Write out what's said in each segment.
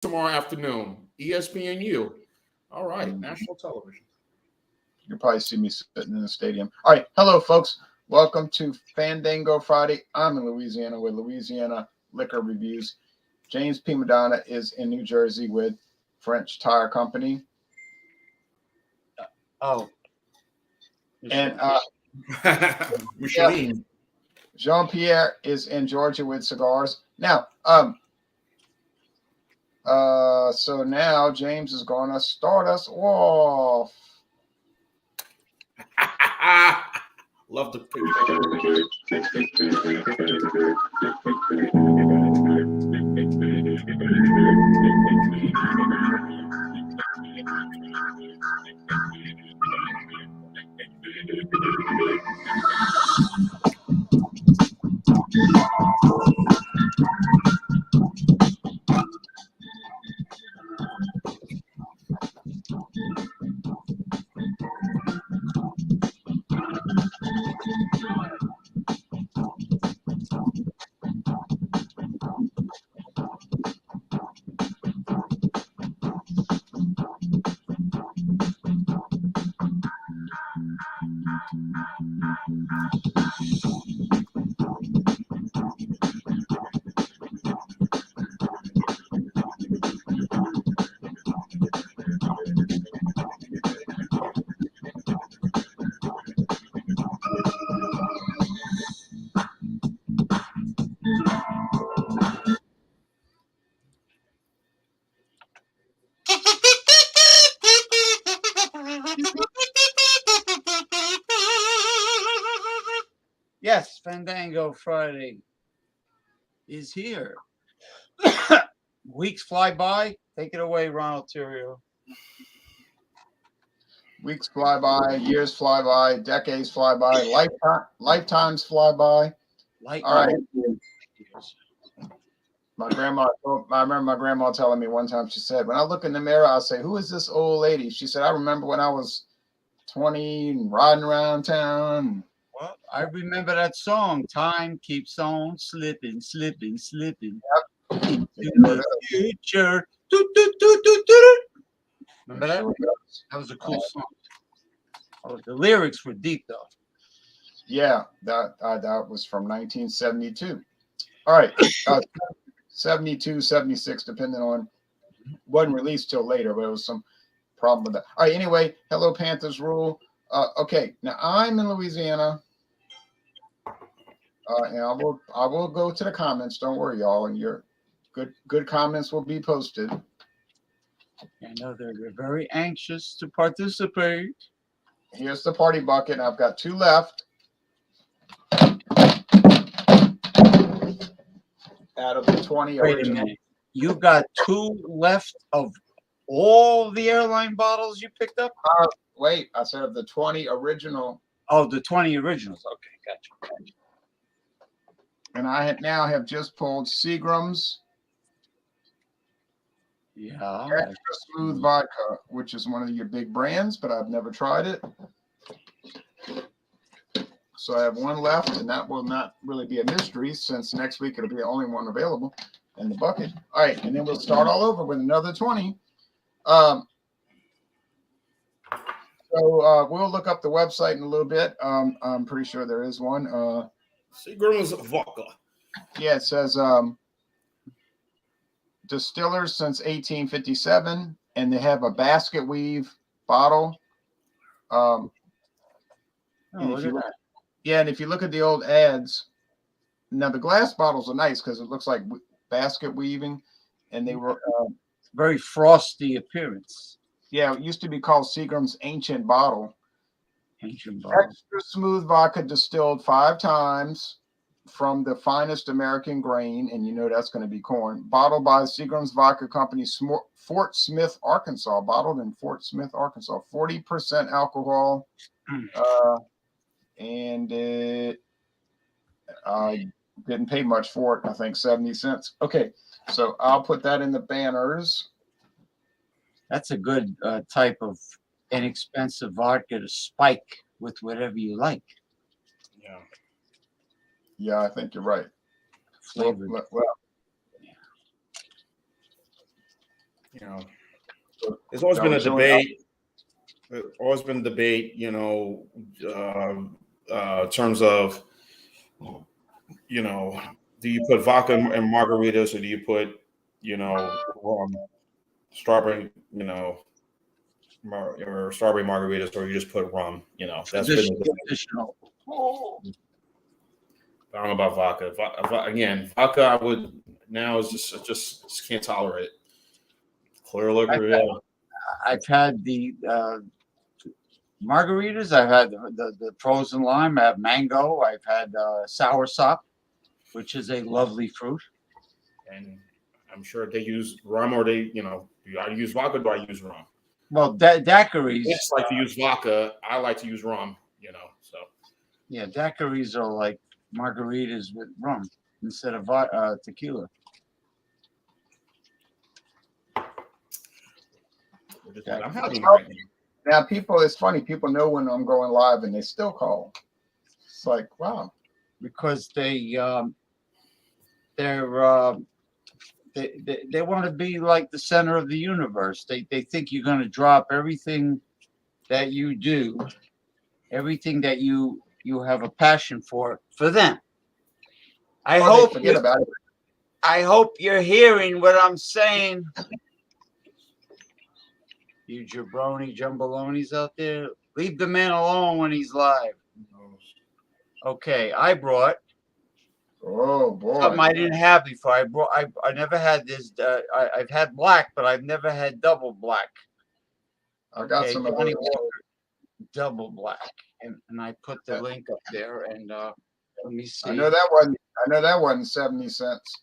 tomorrow afternoon. ESPNU. All right, national television. You'll probably see me sitting in the stadium. All right. Hello, folks. Welcome to Fandango Friday. I'm in Louisiana with Louisiana Liquor Reviews. James P. Madonna is in New Jersey with French Tire Company. Oh. And Michelin. Jean-Pierre is in Georgia with cigars. Now, so now James is going to start us off. Love the picture. Yes, Fandango Friday is here. Weeks fly by. Take it away, Ronald Terrio. Weeks fly by, years fly by, decades fly by, lifetimes fly by. All right. My grandma, I remember my grandma telling me one time, she said, when I look in the mirror, I'll say, who is this old lady? She said, I remember when I was 20 and riding around town. Well, I remember that song, Time Keeps On Slipping, Slipping, Slipping. Yep. Into the future. Do, do, do, do, do. Remember that? That was a cool song. Oh, the lyrics were deep, though. Yeah, that was from 1972. All right. 72, 76, depending on, wasn't released till later, but it was some problem with that. All right, anyway, hello Panthers rule. Okay, now I'm in Louisiana, and I will go to the comments. Don't worry, y'all, and your good comments will be posted. I know they're very anxious to participate. Here's the party bucket. I've got 2 left out of the 20 Wait original. a minute. You got 2 left of all the airline bottles you picked up? Wait, I said of the 20 original. Oh, the 20 originals. Okay, gotcha. And I now have just pulled Seagram's Extra Smooth Vodka, which is one of your big brands, but I've never tried it. So I have 1 left, and that will not really be a mystery since next week it'll be the only one available in the bucket. All right, and then we'll start all over with another 20. So we'll look up the website in a little bit. I'm pretty sure there is one. Seagram's vodka. Yeah, it says distillers since 1857, and they have a basket weave bottle. And if you look at the old ads, now the glass bottles are nice because it looks like basket weaving, and they were very frosty appearance. Yeah, it used to be called Seagram's Ancient Bottle. Ancient Bottle. Extra Smooth Vodka distilled 5 times from the finest American grain, and you know that's going to be corn. Bottled by Seagram's Vodka Company, Fort Smith, Arkansas. Bottled in Fort Smith, Arkansas. 40% alcohol. And I didn't pay much for it. I think 70 cents. Okay, so I'll put that in the banners. That's a good type of inexpensive vodka to spike with whatever you like. Yeah, I think you're right. Flavored. Well, you know, there's always been a debate. There's always been a debate, in terms of, do you put vodka in margaritas, or do you put, rum, strawberry, or strawberry margaritas, or you just put rum. That's been the debate. Traditional. I don't know about vodka. Again, vodka I would now is just can't tolerate it. Clear liquor, yeah. I've had the margaritas. I've had the frozen lime. I have mango. I've had sour sop, which is a lovely fruit. And I'm sure they use rum, or do I use vodka? Or do I use rum? Well, daiquiris. It's like to use vodka. I like to use rum. So Yeah, daiquiris are like margaritas with rum instead of tequila. I'm having right now. It's funny. People know when I'm going live, and they still call. It's like, wow, because they want to be like the center of the universe. They think you're going to drop everything that you do, everything that you have a passion for them. I hope forget about it. I hope you're hearing what I'm saying. You jabroni jumbalonies out there, leave the man alone when he's live. Okay, I brought. Oh boy! Something I didn't have before. I never had this. I've had black, but I've never had double black. I got some of Johnny those. Walker double black, and I put the link up there. And let me see. I know that wasn't 70 cents.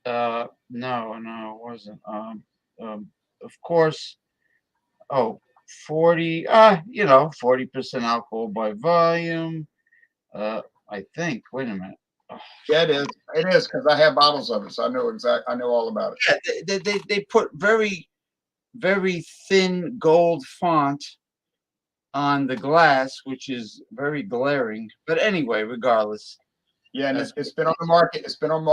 No, it wasn't. Of course. Oh, 40. 40% alcohol by volume. I think. Wait a minute. Yeah, it is. It is, because I have bottles of it, so I know all about it. Yeah, they put very, very thin gold font on the glass, which is very glaring. But anyway, regardless. Yeah, and it's been on the market. It's been on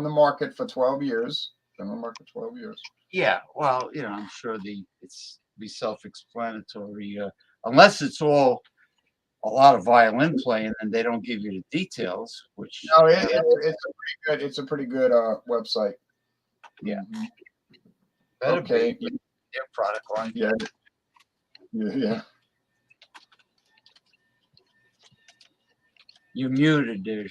the market for 12 years. Been on the market for 12 years. Yeah, well, I'm sure it's be self-explanatory, unless it's all a lot of violin playing and they don't give you the details. Which no, it's a pretty good website. Yeah. Okay. Their product line. Yeah. You muted there.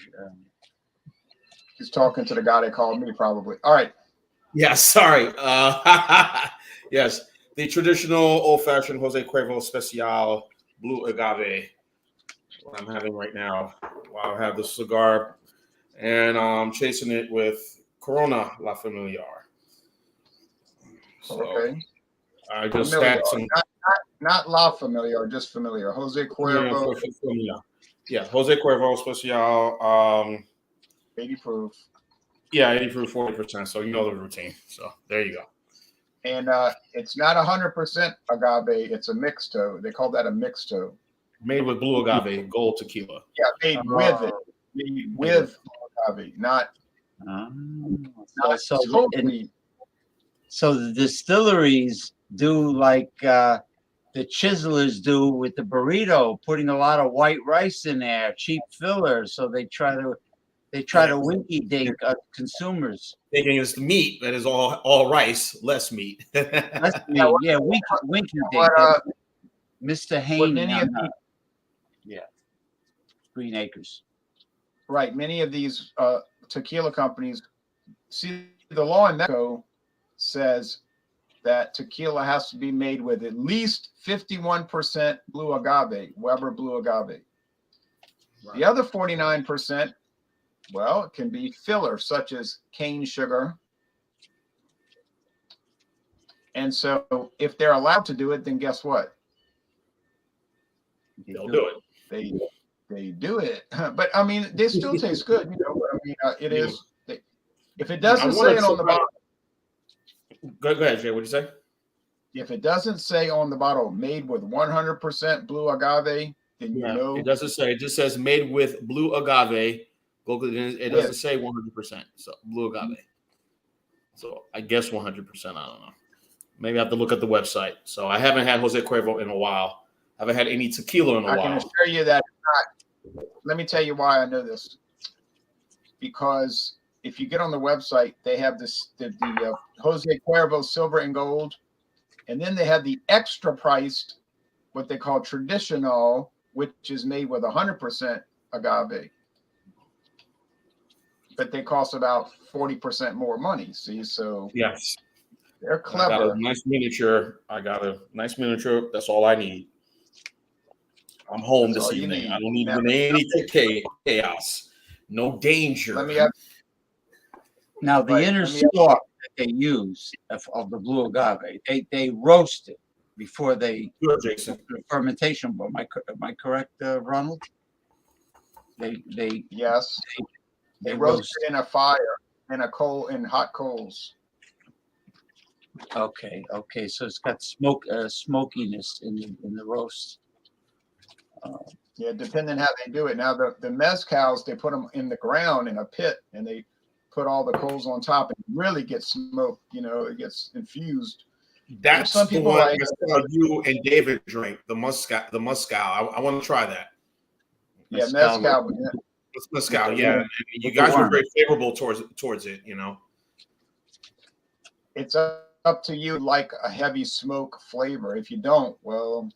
He's talking to the guy that called me, probably. All right. Yeah, sorry. Yes, the traditional old-fashioned Jose Cuervo Especial Blue Agave. What I'm having right now, while I have the cigar, and I'm chasing it with Corona La Familiar. So okay. I just had some. Not La Familiar, just Familiar. Jose Cuervo. Yeah, Jose Cuervo Especial. 80 proof. Yeah, 80 proof, 40%. So you know the routine. So there you go. And it's not 100% agave. It's a mixto. They call that a mixto. Made with blue agave, gold tequila. Yeah, made with it. Made with agave, not so totally. So the distilleries do like the chiselers do with the burrito, putting a lot of white rice in there, cheap filler. So they try to winky dink consumers. Thinking it's the meat that is all rice, less meat. Less meat, yeah, winky dink. Mr. Haney. Yeah, Green Acres. Right. Many of these tequila companies, see, the law in Mexico says that tequila has to be made with at least 51% blue agave, Weber blue agave. Right. The other 49%, well, it can be filler, such as cane sugar. And so if they're allowed to do it, then guess what? They'll do it. They do it, but I mean, they still taste good. I mean, it is. If it doesn't say it on the bottle, go ahead, Jay. What'd you say? If it doesn't say on the bottle "made with 100% blue agave," then you know it doesn't say. It just says "made with blue agave." It doesn't say 100%. So blue agave. So I guess 100%. I don't know. Maybe I have to look at the website. So I haven't had Jose Cuervo in a while. I haven't had any tequila in a I while. can assure you that it's not. Let me tell you why I know this. Because if you get on the website, they have this the Jose Cuervo Silver and Gold, and then they have the extra priced, what they call traditional, which is made with 100% agave. But they cost about 40% more money. See, so Yes. they're I got clever. a nice miniature. That's all I need. I'm home That's all this you evening. need. I don't need Now, any chaos. No danger. let me ask, Now the Right, inner let me- stalk that they use of the blue agave, they roast it before they Good, Jason. the fermentation. Am I correct, Ronald? They yes, they they roast roast. it in a fire, in hot coals. Okay, so it's got smokiness in the roast. Yeah, depending how they do it. Now the mezcals, they put them in the ground in a pit, and they put all the coals on top, and it really gets smoked. It gets infused. That's Some the people one like- I saw you and David drink. The mezcal. I want to try that. Yeah, Mezcal. mezcal. It's mezcal. With the Yeah, worm. and you With the guys were worm. very favorable towards it. It's up to you. Like a heavy smoke flavor. If you don't, well,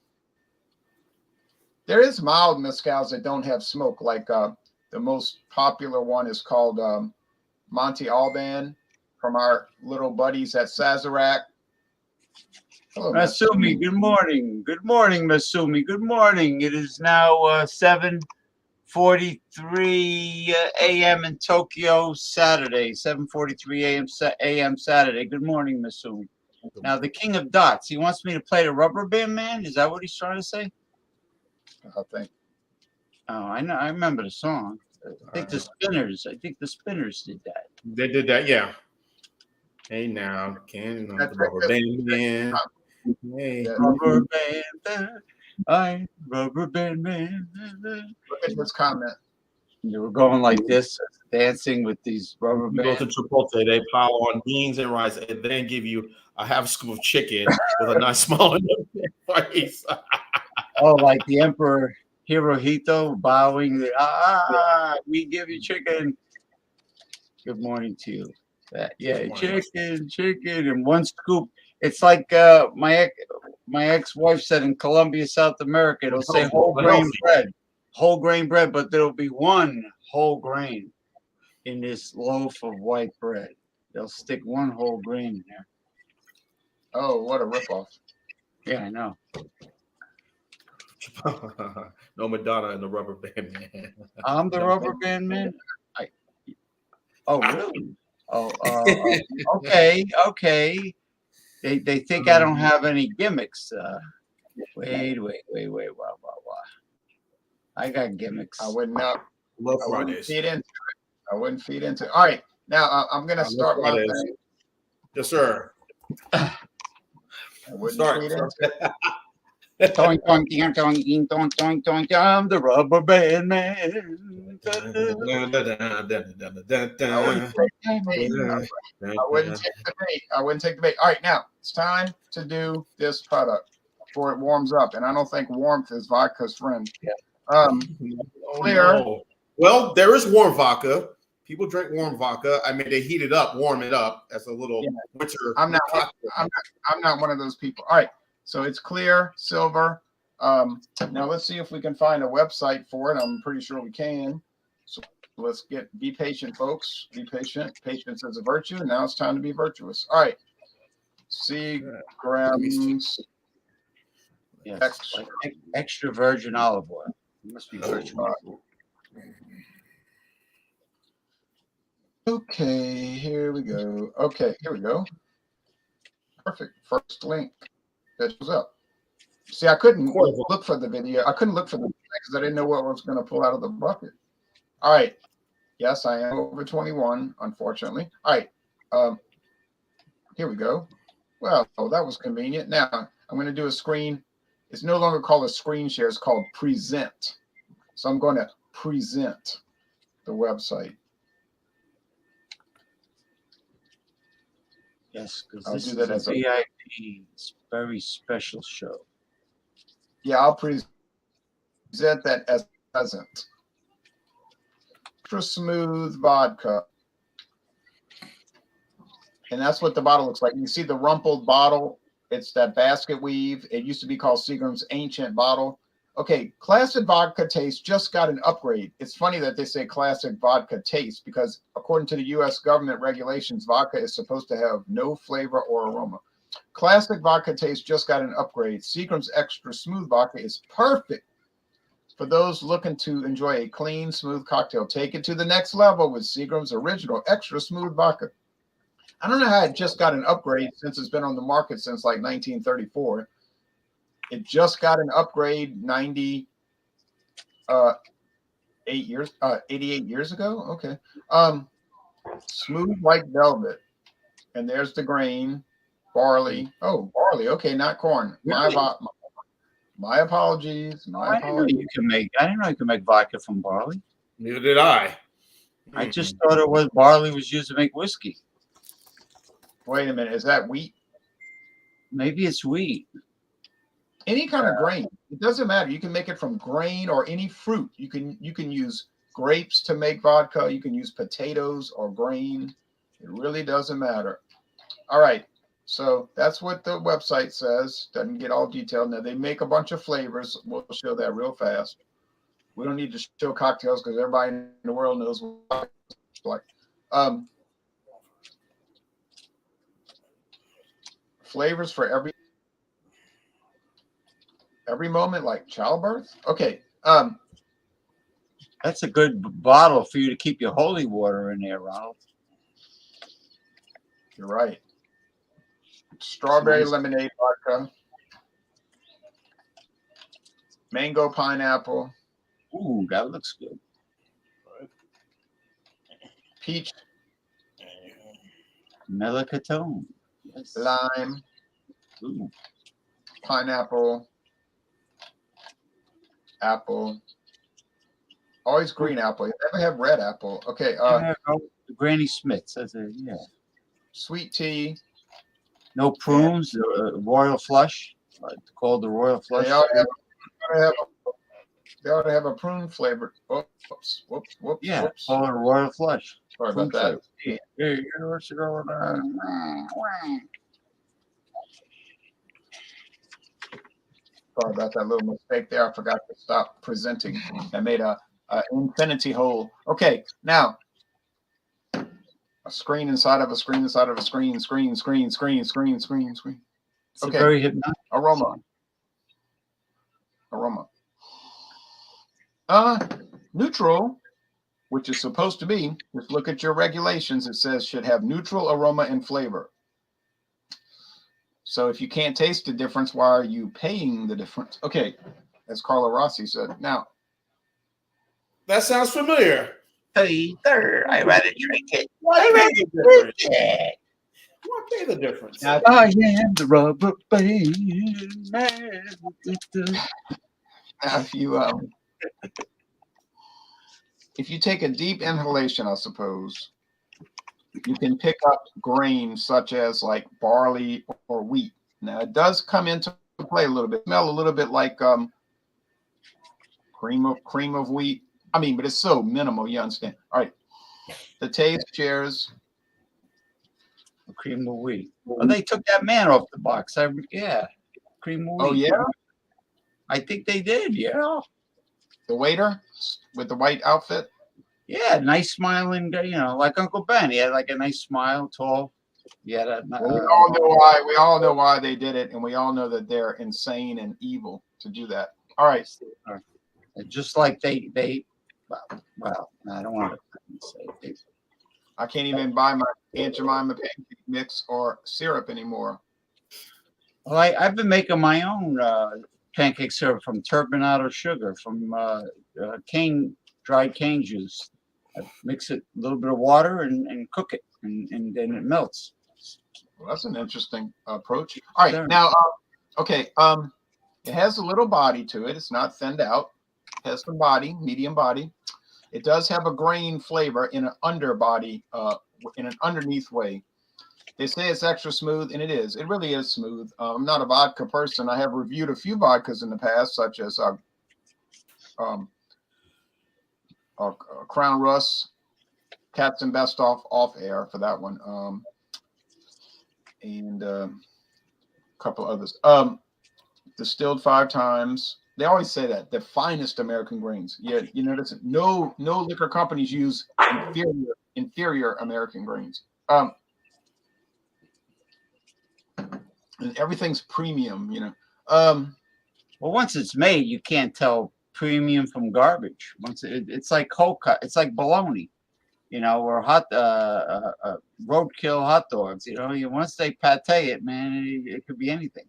there is mild mezcals that don't have smoke. Like the most popular one is called Monte Alban from our little buddies at Sazerac. Hello, Masumi, good morning. Good morning, Masumi. Good morning. It is now 7:43 a.m. in Tokyo, Saturday. 7:43 a.m. Saturday. Good morning, Masumi. Now, the King of Dots. He wants me to play the Rubber Band Man. Is that what he's trying to say? I think. Oh, I know. I remember the song. I think the Spinners did that. They did that. Yeah. Hey now, can the rubber band man? Hey. Rubber Band Man. Rubber Band Man. Look at this comment. They were going like this, dancing with these rubber You go bands. to Chipotle, they pile on beans and rice, and then give you a half scoop of chicken with a nice smile on their face. Oh, like the Emperor Hirohito bowing. We give you chicken. Good morning to you. Yeah, chicken, and one scoop. It's like my ex-wife said in Colombia, South America. It'll say whole grain bread, but there'll be one whole grain in this loaf of white bread. They'll stick one whole grain in there. Oh, what a ripoff. Yeah, I know. No Madonna and the rubber band man. I'm the Rubber Band Man. Oh, really? Oh, okay. They think I don't have any gimmicks. Wait. Wow. I got gimmicks. I wouldn't know. Love I wouldn't Fridays. feed into it. I wouldn't feed into it. All right. Now I'm going to start my Fridays. thing. Yes, sir. I wouldn't Start. feed into it. Toink, toink, toink, toink, toink, toink, toink, I'm the Rubber Band Man. I wouldn't take the bait. I wouldn't take the bait. All right, now it's time to do this product before it warms up. And I don't think warmth is vodka's friend. Clear. No. Well, there is warm vodka. People drink warm vodka. I mean, they heat it up, warm it up as a little winter. I'm not one of those people. All right, so it's clear, silver. Now let's see if we can find a website for it. I'm pretty sure we can. So let's be patient, folks. Be patient. Patience is a virtue. Now it's time to be virtuous. All right. Seagrams. Yes, extra virgin olive oil. It must be virgin. Okay, here we go. Perfect. First link that shows up. See, I couldn't look for the video. I couldn't look for the because I didn't know what I was going to pull out of the bucket. All right. Yes, I am over 21, unfortunately. All right. Here we go. Well, that was convenient. Now I'm going to do a screen. It's no longer called a screen share. It's called present. So I'm going to present the website. Yes, because I'll this do is that as a VIP very special show. Yeah, I'll present that as present. Extra smooth vodka. And that's what the bottle looks like. You see the rumpled bottle. It's that basket weave. It used to be called Seagram's Ancient Bottle. Okay, classic vodka taste just got an upgrade. It's funny that they say classic vodka taste because according to the U.S. government regulations, vodka is supposed to have no flavor or aroma. Classic vodka taste just got an upgrade. Seagram's Extra Smooth Vodka is perfect for those looking to enjoy a clean, smooth cocktail. Take it to the next level with Seagram's Original Extra Smooth Vodka. I don't know how it just got an upgrade since it's been on the market since like 1934. It just got an upgrade 88 years ago. Okay. Smooth like velvet. And there's the grain, barley. Oh, barley. Okay, not corn. Really? My apologies. I didn't know you can make vodka from barley. Neither did I. I just thought it was barley was used to make whiskey. Wait a minute. Is that wheat? Maybe it's wheat. Any kind of grain. It doesn't matter. You can make it from grain or any fruit. You can use grapes to make vodka. You can use potatoes or grain. It really doesn't matter. All right. So that's what the website says. Doesn't get all detailed. Now they make a bunch of flavors. We'll show that real fast. We don't need to show cocktails because everybody in the world knows what it's like. Flavors for every moment, like childbirth. Okay. That's a good bottle for you to keep your holy water in there, Ronald. You're right. Strawberry Nice. lemonade vodka. Mango pineapple. Ooh, that looks good. Peach Melocotone. Yes. lime. Ooh. Pineapple. Apple. Always green apple. You never have red apple. Okay. Granny Smith's. That's it. Yeah. Sweet tea. No prunes. Royal flush. Called the Royal flush. They ought to have a prune flavor. Whoops. Yeah. Whoops. Called a Royal flush. Sorry Prune about that. flavor. Yeah. What's going on? Sorry about that little mistake there. I forgot to stop presenting. I made a infinity hole. Okay, now a screen inside of a screen inside of a screen. It's Okay. a very hypnotic. Aroma. Neutral, which is supposed to be, just look at your regulations. It says should have neutral aroma and flavor. So if you can't taste the difference, why are you paying the difference? Okay, as Carlo Rossi said. Now, That sounds familiar. Hey, there. I rather drink it. Why pay the difference? Why pay the difference? I am the rubber band man. now if you take a deep inhalation, I suppose, you can pick up grains such as like barley or wheat. Now it does come into play a little bit. Smell a little bit like cream of wheat. I mean, but it's so minimal. You understand? All right. The taste shares. Cream of wheat. Oh, they took that man off the box. Yeah. Cream of wheat. Oh yeah. I think they did. Yeah. The waiter with the white outfit. Yeah, nice smiling guy, like Uncle Ben. He had like a nice smile, tall. Yeah, we all know why. We all know why they did it, and we all know that they're insane and evil to do that. All right. Just like they well, I don't want to say it. I can't even buy my Aunt Jemima pancake mix or syrup anymore. Well, I've been making my own pancake syrup from turbinado sugar, from dried cane juice. I mix it a little bit of water and cook it, and then it melts. Well, that's an interesting approach. All right, now, okay, it has a little body to it. It's not thinned out. It has some body, medium body. It does have a grain flavor in an underbody, in an underneath way. They say it's extra smooth, and it is. It really is smooth. I'm not a vodka person. I have reviewed a few vodkas in the past, such as um, Crown Russ, Captain Best off air for that one, and a couple others. Distilled 5 times. They always say that the finest American grains. Yeah, you notice no liquor companies use inferior American grains. And everything's premium, Well, once it's made, you can't tell premium from garbage. Once it's like cold cut, it's like bologna, or hot roadkill hot dogs. Once they pate it, man, it could be anything.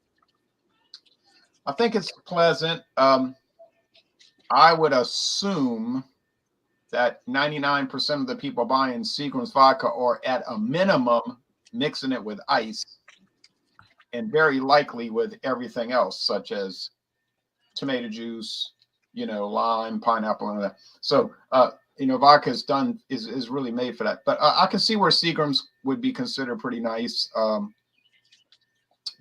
I think it's pleasant. I would assume that 99% of the people buying Seagram's vodka are at a minimum mixing it with ice, and very likely with everything else, such as tomato juice, lime, pineapple, and that. So, vodka is really made for that. But I can see where Seagram's would be considered pretty nice.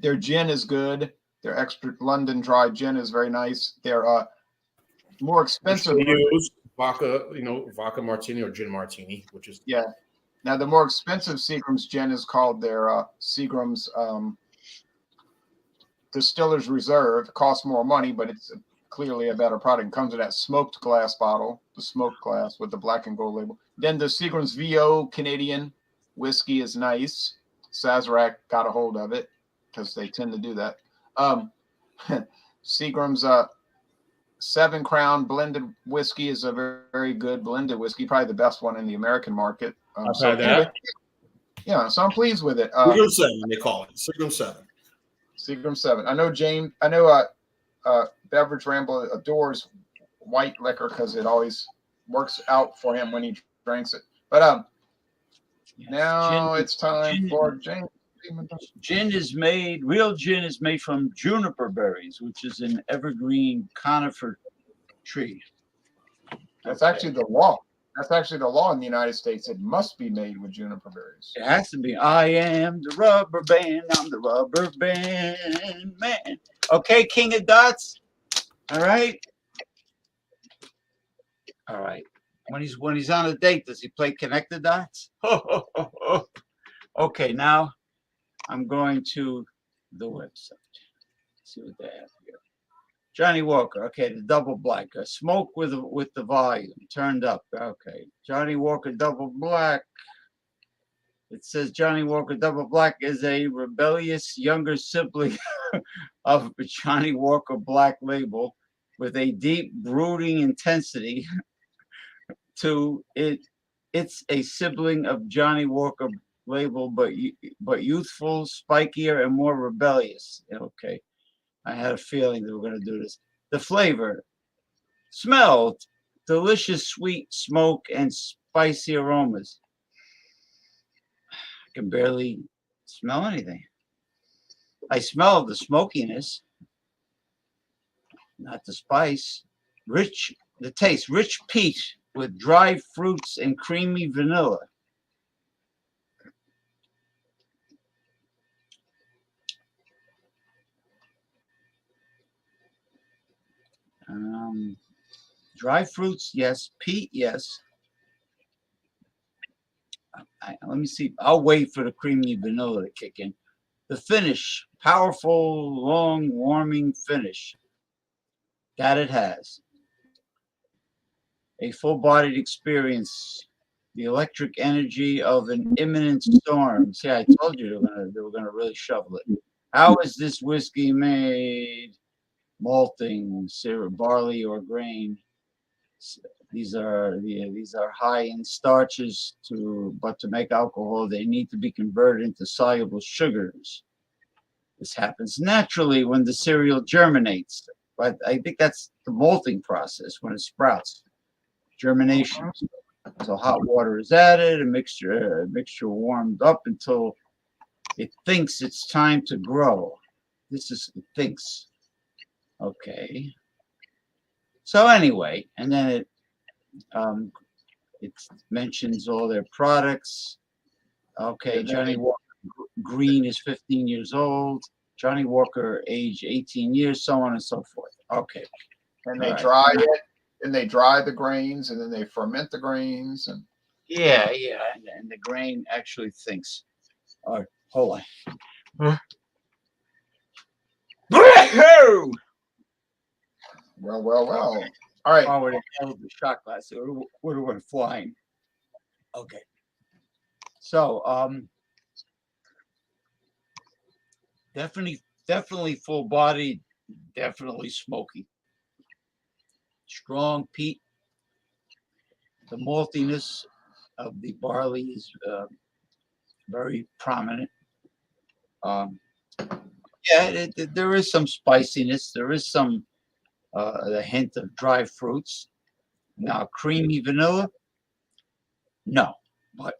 Their gin is good. Their extra London dry gin is very nice. Their more expensive vodka, vodka martini or gin martini, which is Now the more expensive Seagram's gin is called their Seagram's Distiller's Reserve. It costs more money, but it's clearly a better product. It comes in that smoked glass bottle, the smoked glass with the black and gold label. Then the Seagram's VO Canadian whiskey is nice. Sazerac got a hold of it because they tend to do that. Seagram's 7 Crown blended whiskey is a very, very good blended whiskey, probably the best one in the American market. So anyway, so I'm pleased with it. Seagram 7, they call it Seagram 7. Seagram 7. I know Beverage Ramble adores white liquor because it always works out for him when he drinks it. But now it's time for James. Real gin is made from juniper berries, which is an evergreen conifer tree. That's actually the law. That's actually the law in the United States. It must be made with juniper berries. It has to be. I am the rubber band. I'm the rubber band man. Okay, King of Dots. All right. All right. When he's on a date, does he play Connect the Dots? Okay, now I'm going to the website. Let's see what they have here. Johnny Walker. Okay, the double black. Smoke with the volume turned up. Okay. Johnny Walker double black. It says Johnny Walker double black is a rebellious younger sibling of Johnny Walker Black Label with a deep brooding intensity to it. It's a sibling of Johnny Walker Label, but youthful, spikier, and more rebellious. Okay. I had a feeling they were going to do this. The flavor, smell, delicious sweet smoke and spicy aromas. I can barely smell anything. I smell the smokiness, not the spice. The taste, rich peach with dried fruits and creamy vanilla. Dry fruits, yes. Peat, yes. Let me see. I'll wait for the creamy vanilla to kick in. The finish, powerful, long, warming finish. That it has. A full-bodied experience. The electric energy of an imminent storm. See, I told you they were gonna really shovel it. How is this whiskey made? Malting, syrup, barley, or grain. These are high in starches, but to make alcohol, they need to be converted into soluble sugars. This happens naturally when the cereal germinates, but I think that's the malting process when it sprouts. Germination. So hot water is added, a mixture warmed up until it thinks it's time to grow. It thinks. Okay. So anyway, and then it mentions all their products. Okay, Johnny Walker Green is 15 years old. Johnny Walker, age 18 years, so on and so forth. Okay. And they All right. dry it, and they dry the grains, and then they ferment the grains. And Yeah, and the grain actually thinks. All right, hold on. well. All right. Oh, it held the shot glass. It would have went flying. Okay. So, definitely full bodied, definitely smoky. Strong peat. The maltiness of the barley is very prominent. Yeah, there is some spiciness. There is some a hint of dry fruits. Now, creamy vanilla, no, but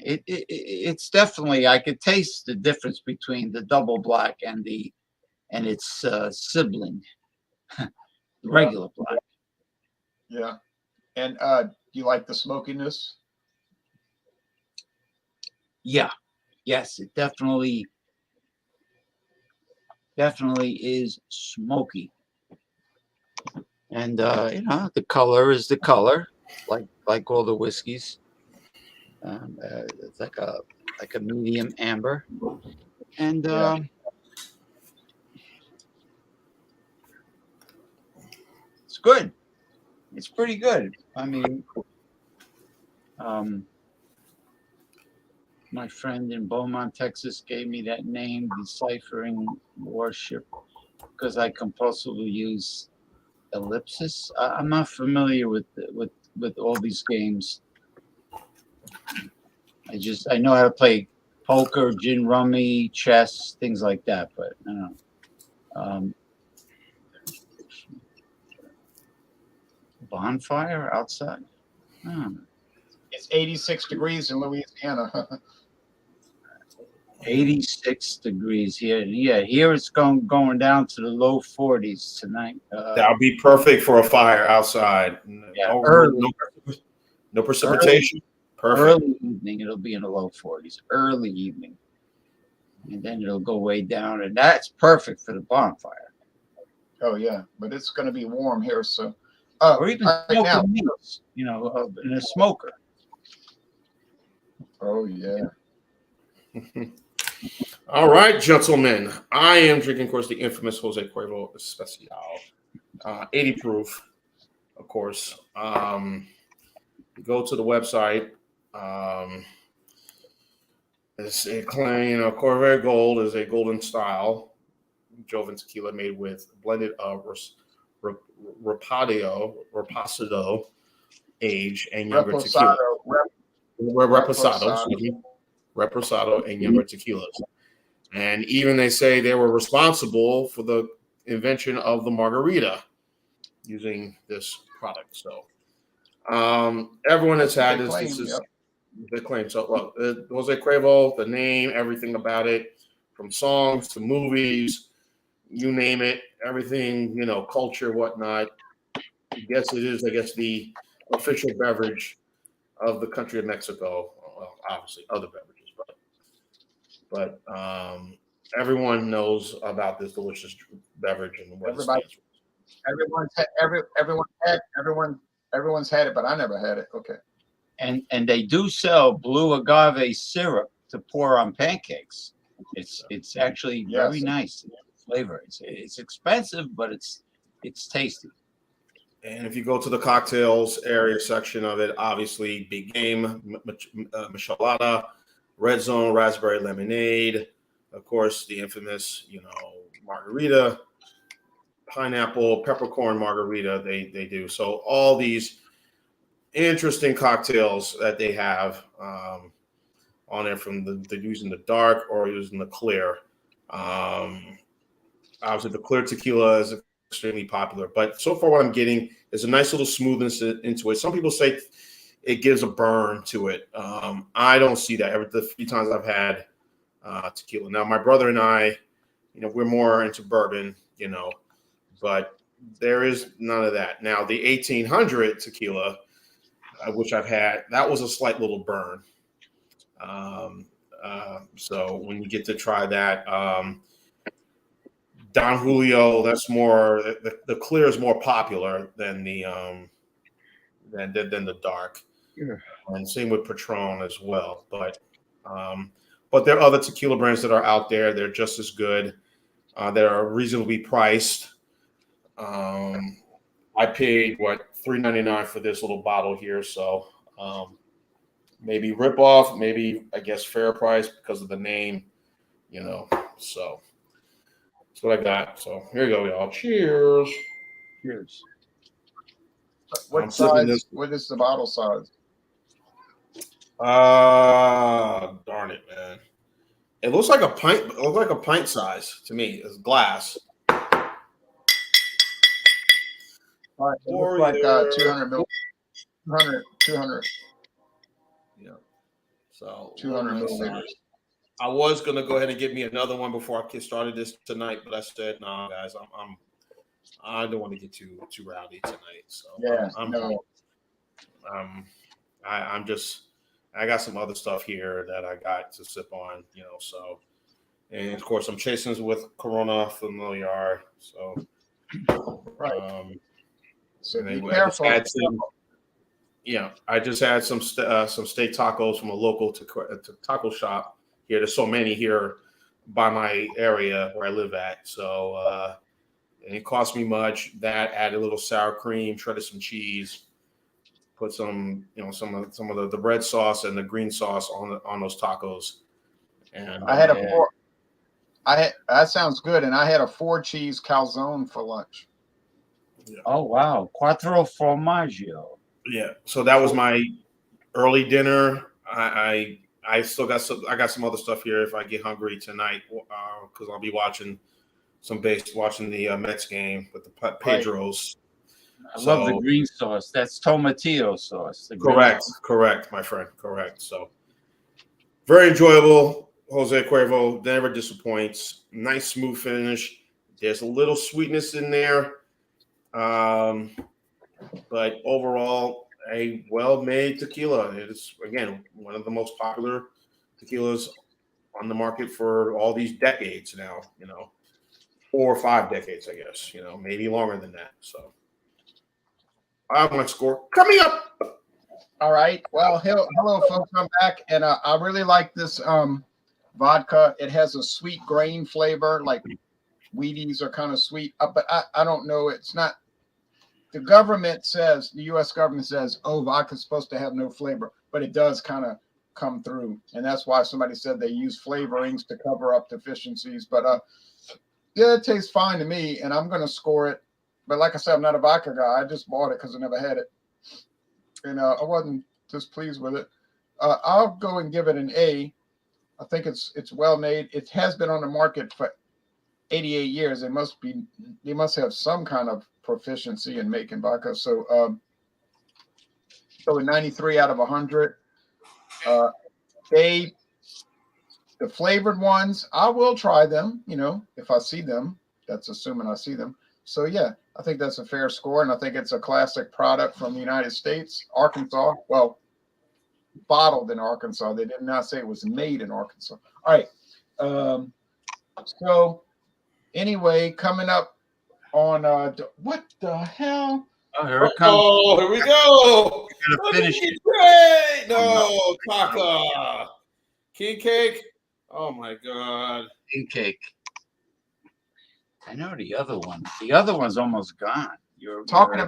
it's definitely, I could taste the difference between the double black and its sibling, regular black. Yeah. And do you like the smokiness? Yeah, yes, it definitely is smoky. And the color is the color, like all the whiskeys. It's like a medium amber, and it's good. It's pretty good. I mean, my friend in Beaumont, Texas, gave me that name, Deciphering Warship, because I compulsively use ellipsis. I'm not familiar with all these games. I know how to play poker, gin rummy, chess, things like that, but I don't know. Bonfire outside. It's 86 degrees in Louisiana. 86 degrees here. Yeah, here it's going down to the low 40s tonight. That'll be perfect for a fire outside. Yeah, early. No precipitation. Perfect. Early evening, it'll be in the low 40s. Early evening. And then it'll go way down, and that's perfect for the bonfire. Oh, yeah, but it's going to be warm here, so. Or even smoking now. meats, in a smoker. Oh, yeah. All right, gentlemen. I am drinking, of course, the infamous Jose Cuervo Especial. 80 proof, of course. Go to the website. It's a claim, Corvair Gold is a golden style Joven tequila made with blended reposado age and younger tequila. Reposado and younger tequilas. And even they say they were responsible for the invention of the margarita using this product. So everyone has had this. This is the claim. So look, Jose Cuervo, the name, everything about it, from songs to movies, you name it, everything, culture, whatnot. I guess it is, the official beverage of the country of Mexico. Well, obviously other beverages, but everyone knows about this delicious beverage and what it stands for. Everyone's had it, but I never had it. Okay. And they do sell blue agave syrup to pour on pancakes. It's actually very nice flavor. It's expensive, but it's tasty. And if you go to the cocktails area section of it, obviously Big Game, Michelada, Red Zone, Raspberry Lemonade, of course the infamous, margarita, pineapple, peppercorn margarita. They do so all these interesting cocktails that they have on there, from the using the dark or using the clear. Obviously, the clear tequila is extremely popular, but so far what I'm getting is a nice little smoothness into it. Some people say it gives a burn to it. I don't see that. The few times I've had tequila. Now, my brother and I, we're more into bourbon, but there is none of that. Now, the 1800 tequila, which I've had, that was a slight little burn. So when you get to try that, Don Julio, that's more the clear is more popular than the dark, Yeah. and same with Patron as well. But there are other tequila brands that are out there. They're just as good. They are reasonably priced. I paid $3.99 for this little bottle here, so maybe rip off, maybe I guess fair price because of the name, So that's what I got. So here you go, y'all. Cheers. Cheers. What I'm sipping size? this. What is the bottle size? Darn it, man. It looks like a pint. It looks like a pint size to me. It's glass. All right, it looks For like your- 200 mil, 200 Yeah. So 200 what am I milliliters. saying? I was gonna go ahead and get me another one before I started this tonight, but I said, "No, guys, I don't want to get too rowdy tonight." So Yeah, I'm no. I'm just I got some other stuff here that I got to sip on, So, and of course, I'm chasing this with Corona Familiar. So, Right. So and be then careful. I just had some steak tacos from a local taco shop here. There's so many here by my area where I live at. So and it cost me much. That added a little sour cream, shredded some cheese, put some some of the red sauce and the green sauce on those tacos. And I had a four. That sounds good. And I had a 4-cheese calzone for lunch. Oh wow, quattro formaggio. Yeah, so that was my early dinner. I still got some other stuff here if I get hungry tonight because I'll be watching the Mets game with the Pedros. I love the green sauce. That's tomatillo sauce. Correct, my friend. Correct. So very enjoyable. Jose Cuervo never disappoints. Nice smooth finish. There's a little sweetness in there, but overall, a well-made tequila. It is again one of the most popular tequilas on the market for all these decades now. 4 or 5 decades, I guess. Maybe longer than that. So, I have my score coming up. All right. Well, hello, folks. I'm back, and I really like this vodka. It has a sweet grain flavor, like Wheaties are kind of sweet, but I don't know. It's not. The U.S. government says, oh, vodka's supposed to have no flavor, but it does kind of come through, and that's why somebody said they use flavorings to cover up deficiencies. But yeah, it tastes fine to me, and I'm going to score it. But like I said, I'm not a vodka guy. I just bought it because I never had it. And I wasn't displeased with it. I'll go and give it an A. I think it's well made. It has been on the market for 88 years. They must have some kind of proficiency in making vodka. So a 93 out of 100. The flavored ones, I will try them. If I see them. That's assuming I see them. So yeah, I think that's a fair score, and I think it's a classic product from the United States, Arkansas. Well, bottled in Arkansas. They did not say it was made in Arkansas. All right. So anyway, coming up on what the hell? Oh, here it comes. Oh, here we go. Gotta finish it. Great. No, Taka. King cake. Oh my God. King cake. I know the other one. The other one's almost gone. Talking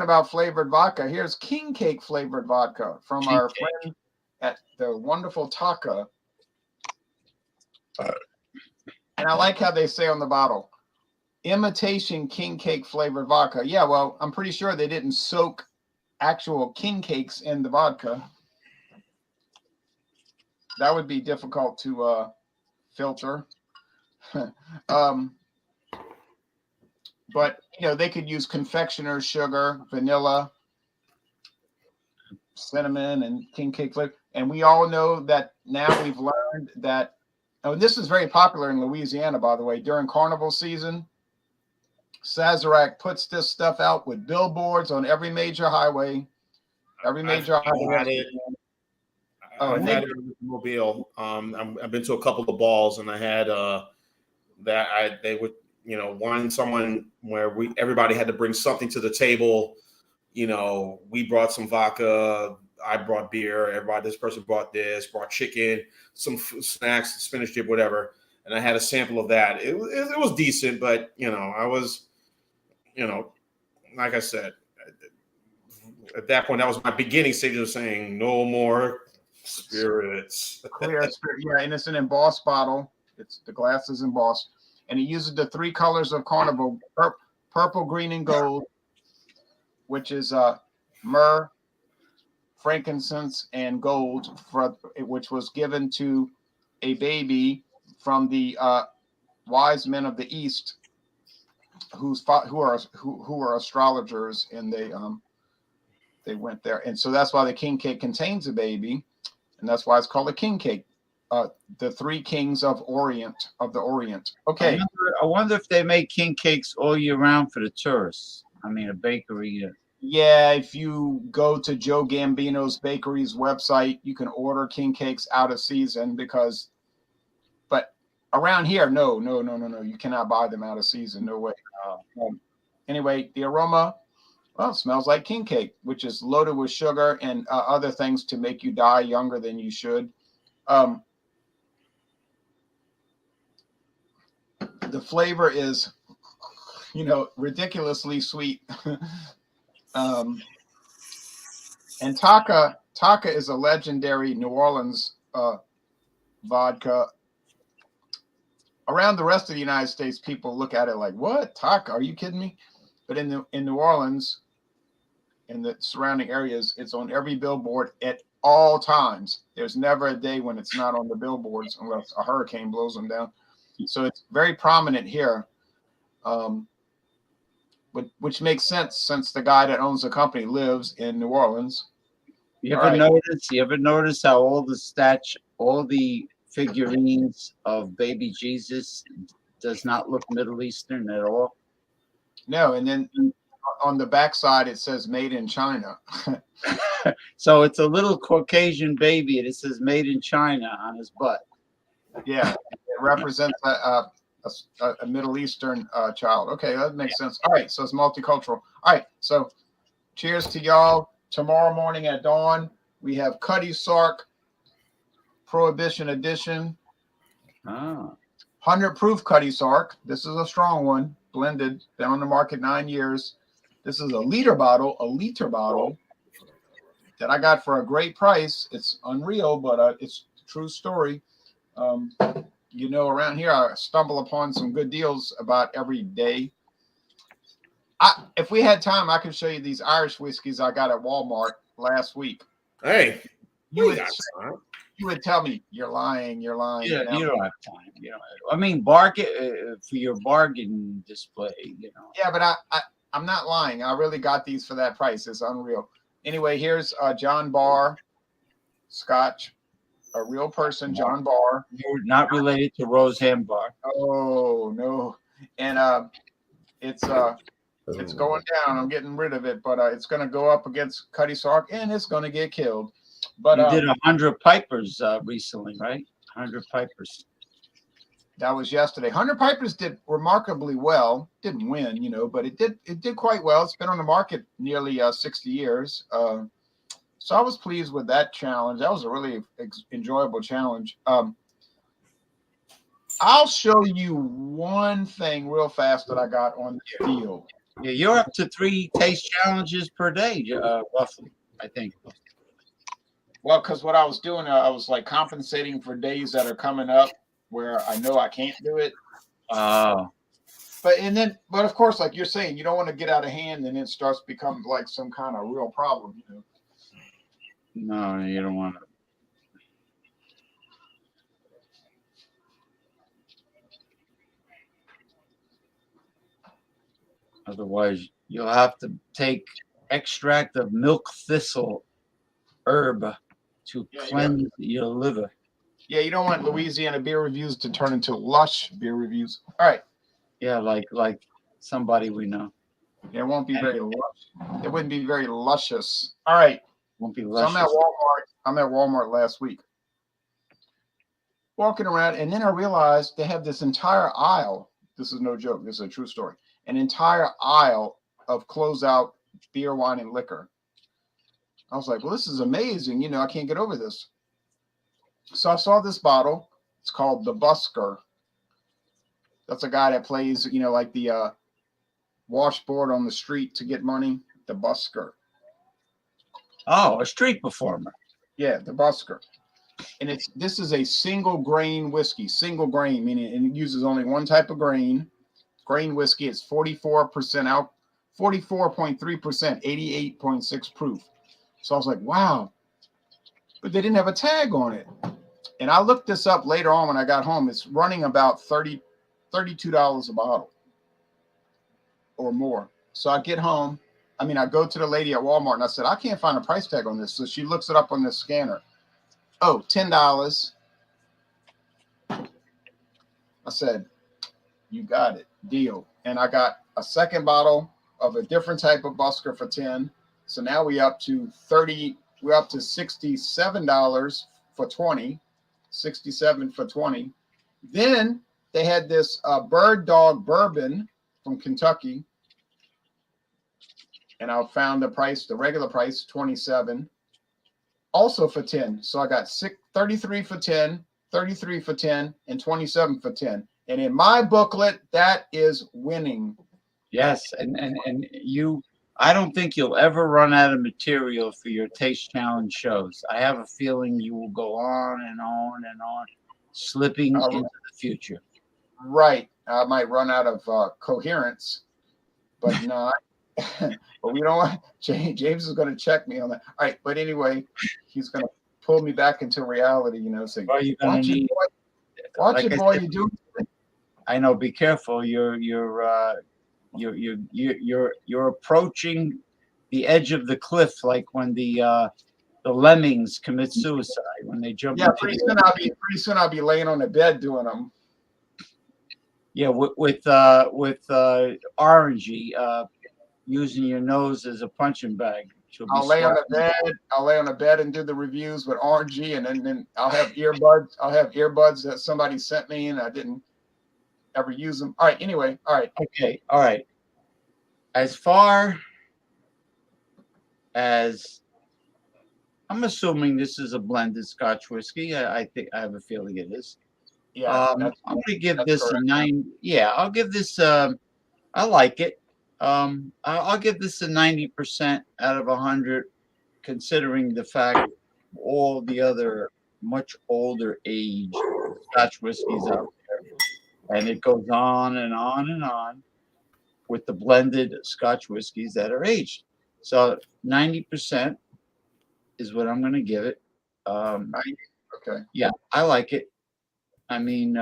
about flavored vodka. Here's king cake flavored vodka from our friend at the wonderful Taka. And I like how they say on the bottle, imitation king cake flavored vodka. Yeah, well, I'm pretty sure they didn't soak actual king cakes in the vodka. That would be difficult to filter. But they could use confectioner's sugar, vanilla, cinnamon, and king cake flavor. And we all know that now we've learned that. Oh, this is very popular in Louisiana, by the way. During carnival season, Sazerac puts this stuff out with billboards on every major highway. I had it in Mobile. I've been to a couple of balls, and I had they would, someone where everybody had to bring something to the table. We brought some vodka, I brought beer, this person brought chicken, some snacks, spinach dip, whatever. And I had a sample of that. It was decent, but I was, like I said, at that point, that was my beginning stage of saying no more spirits. Clear spirit, yeah, and it's an embossed bottle. The glass is embossed, and it uses the 3 colors of Carnival: purple, green, and gold, which is myrrh, frankincense, and gold, which was given to a baby from the wise men of the East, who are astrologers, and they went there, and so that's why the king cake contains a baby, and that's why it's called a king cake. The 3 kings of the Orient. Okay. I wonder if they make king cakes all year round for the tourists. I mean, a bakery. Yeah, if you go to Joe Gambino's bakery's website, you can order king cakes out of season but around here, no, you cannot buy them out of season. No way. Anyway, the aroma, well, it smells like king cake, which is loaded with sugar and other things to make you die younger than you should. The flavor is, ridiculously sweet. And Taka is a legendary New Orleans vodka. Around the rest of the United States, people look at it like, what? Taka? Are you kidding me? But in New Orleans, in the surrounding areas, it's on every billboard at all times. There's never a day when it's not on the billboards unless a hurricane blows them down. So it's very prominent here, which makes sense since the guy that owns the company lives in New Orleans. You ever notice how all the figurines of baby Jesus does not look Middle Eastern at all? No, and then on the backside it says "Made in China." So it's a little Caucasian baby, and it says "Made in China" on his butt. Yeah, it represents a Middle Eastern child. Okay, that makes sense. All right, so it's multicultural. All right, so cheers to y'all. Tomorrow morning at dawn, we have Cutty Sark Prohibition Edition. 100 proof Cutty Sark. This is a strong one, blended, been on the market 9 years. This is a liter bottle that I got for a great price. It's unreal, but it's a true story. Around here, I stumble upon some good deals about every day. If we had time, I could show you these Irish whiskeys I got at Walmart last week. Hey, you would tell me you're lying. Yeah, you don't have time. I mean, bargain for your bargain display. Yeah, but I'm not lying. I really got these for that price. It's unreal. Anyway, here's John Barr Scotch. A real person, John Barr. You're not related to Roseanne Barr. Oh no, and it's going down. I'm getting rid of it, but it's going to go up against Cutty Sark, and it's going to get killed. But you did 100 Pipers recently, right? 100 Pipers. That was yesterday. 100 Pipers did remarkably well. Didn't win, but it did quite well. It's been on the market nearly 60 years. So I was pleased with that challenge. That was a really enjoyable challenge. I'll show you one thing real fast that I got on the deal. Yeah, you're up to 3 taste challenges per day, roughly, I think. Well, because what I was doing, I was like compensating for days that are coming up where I know I can't do it. But of course, like you're saying, you don't want to get out of hand and it starts becoming like some kind of real problem, No, you don't want to. Otherwise, you'll have to take extract of milk thistle herb to cleanse your liver. Yeah, you don't want Louisiana beer reviews to turn into lush beer reviews. All right. Yeah, like somebody we know. It won't be very lush. It wouldn't be very luscious. All right. Won't be luscious. So I'm at Walmart. I'm at Walmart last week, walking around, and then I realized they have this entire aisle. This is no joke. This is a true story. An entire aisle of closeout beer, wine, and liquor. I was like, well, this is amazing. I can't get over this. So I saw this bottle. It's called the Busker. That's a guy that plays, like the washboard on the street to get money. The Busker. Oh, a street performer. Yeah, the Busker. And this is a single grain whiskey. Single grain, meaning it uses only one type of grain. Grain whiskey. It's 44% out, 44.3%, 88.6 proof. So I was like, wow. But they didn't have a tag on it. And I looked this up later on when I got home. It's running about $32 a bottle or more. So I get home. I go to the lady at Walmart and I said, I can't find a price tag on this. So she looks it up on the scanner. Oh, $10. I said, you got it. Deal. And I got a second bottle of a different type of Busker for 10. So now we're up to $67 for 20. 67 for 20. Then they had this Bird Dog bourbon from Kentucky. And I found the regular price, 27. Also for 10. So I got 33 for 10, 33 for 10, and 27 for 10. And in my booklet, that is winning. Yes, and you, I don't think you'll ever run out of material for your Taste Challenge shows. I have a feeling you will go on and on and on, slipping into the future. Right. I might run out of coherence, but no. But we don't want James is going to check me on that. All right. But anyway, he's going to pull me back into reality, say, well, watch it, boy. Watch it, boy. You do. I know. Be careful. You're approaching the edge of the cliff, like when the lemmings commit suicide when they jump. Yeah, pretty soon I'll be laying on the bed doing them. Yeah, with Orangey, using your nose as a punching bag. I'll lay on the bed. I'll lay on the bed and do the reviews with Orangey, and then I'll have earbuds. I'll have earbuds that somebody sent me, and I didn't ever use them. All right. Anyway. All right. Okay. All right. As far as I'm assuming this is a blended Scotch whiskey. I think I have a feeling it is. Yeah. I'm going to give this a 9. Yeah, I'll give this. I like it. I'll give this a 90% out of 100, considering the fact all the other much older age Scotch whiskeys out there, and it goes on and on and on with the blended Scotch whiskeys that are aged. So 90% is what I'm going to give it. Okay. Yeah, I like it. I mean,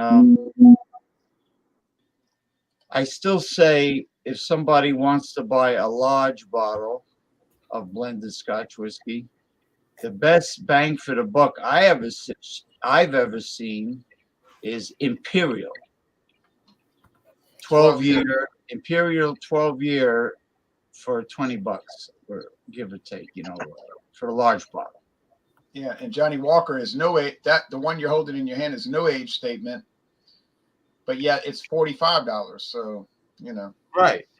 I still say if somebody wants to buy a large bottle of blended Scotch whiskey, the best bang for the buck I've ever seen is Imperial 12-year Imperial 12-year for $20, or give or take, for a large bottle. Yeah, and Johnny Walker is no age. The one you're holding in your hand is no age statement, but yet it's $45. So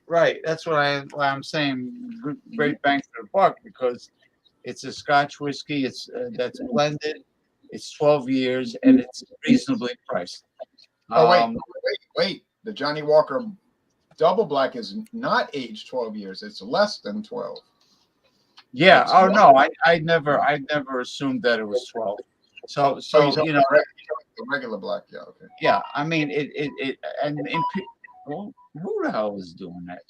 Right. That's why I'm saying great bang for the buck, because it's a Scotch whiskey. It's that's blended. It's 12 years and it's reasonably priced. Wait! The Johnny Walker Double Black is not aged 12 years. It's less than 12. Yeah. Oh no, I never assumed that it was 12. So the regular black. Yeah. Okay. Yeah. I mean it and well, who the hell is doing that?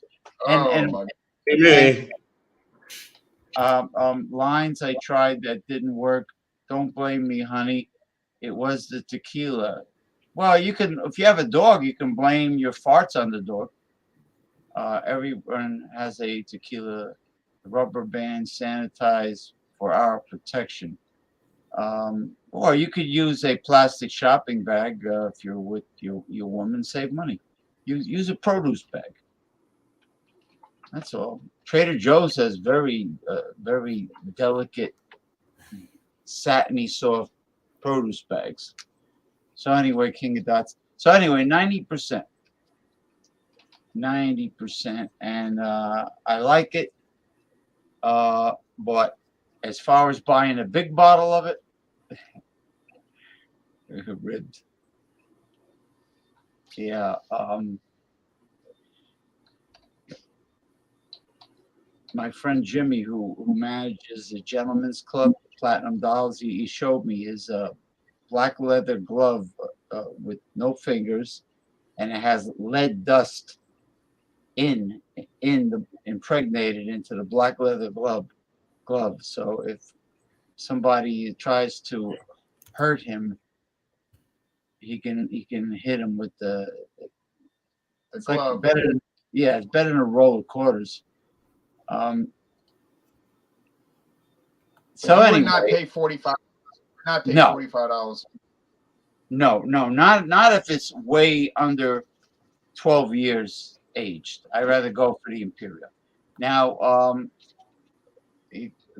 Lines I tried that didn't work. Don't blame me, honey. It was the tequila. Well, you can, if you have a dog, you can blame your farts on the dog. Everyone has a tequila rubber band sanitized for our protection. Or you could use a plastic shopping bag if you're with your woman. Save money. Use a produce bag. That's all. Trader Joe's has very delicate satiny soft produce bags. So anyway, King of Dots. So anyway, 90%. 90%. And I like it. But as far as buying a big bottle of it, ribbed. Yeah. My friend Jimmy, who manages the Gentleman's Club, Platinum Dolls, he showed me his black leather glove with no fingers, and it has lead dust impregnated into the black leather glove. So if somebody tries to hurt him, he can hit him with it's glove. like better. Yeah, it's better than a roll of quarters. So you anyway, would not pay $45. Not pay No. $45. No, not if it's way under 12 years aged. I'd rather go for the Imperial. Now,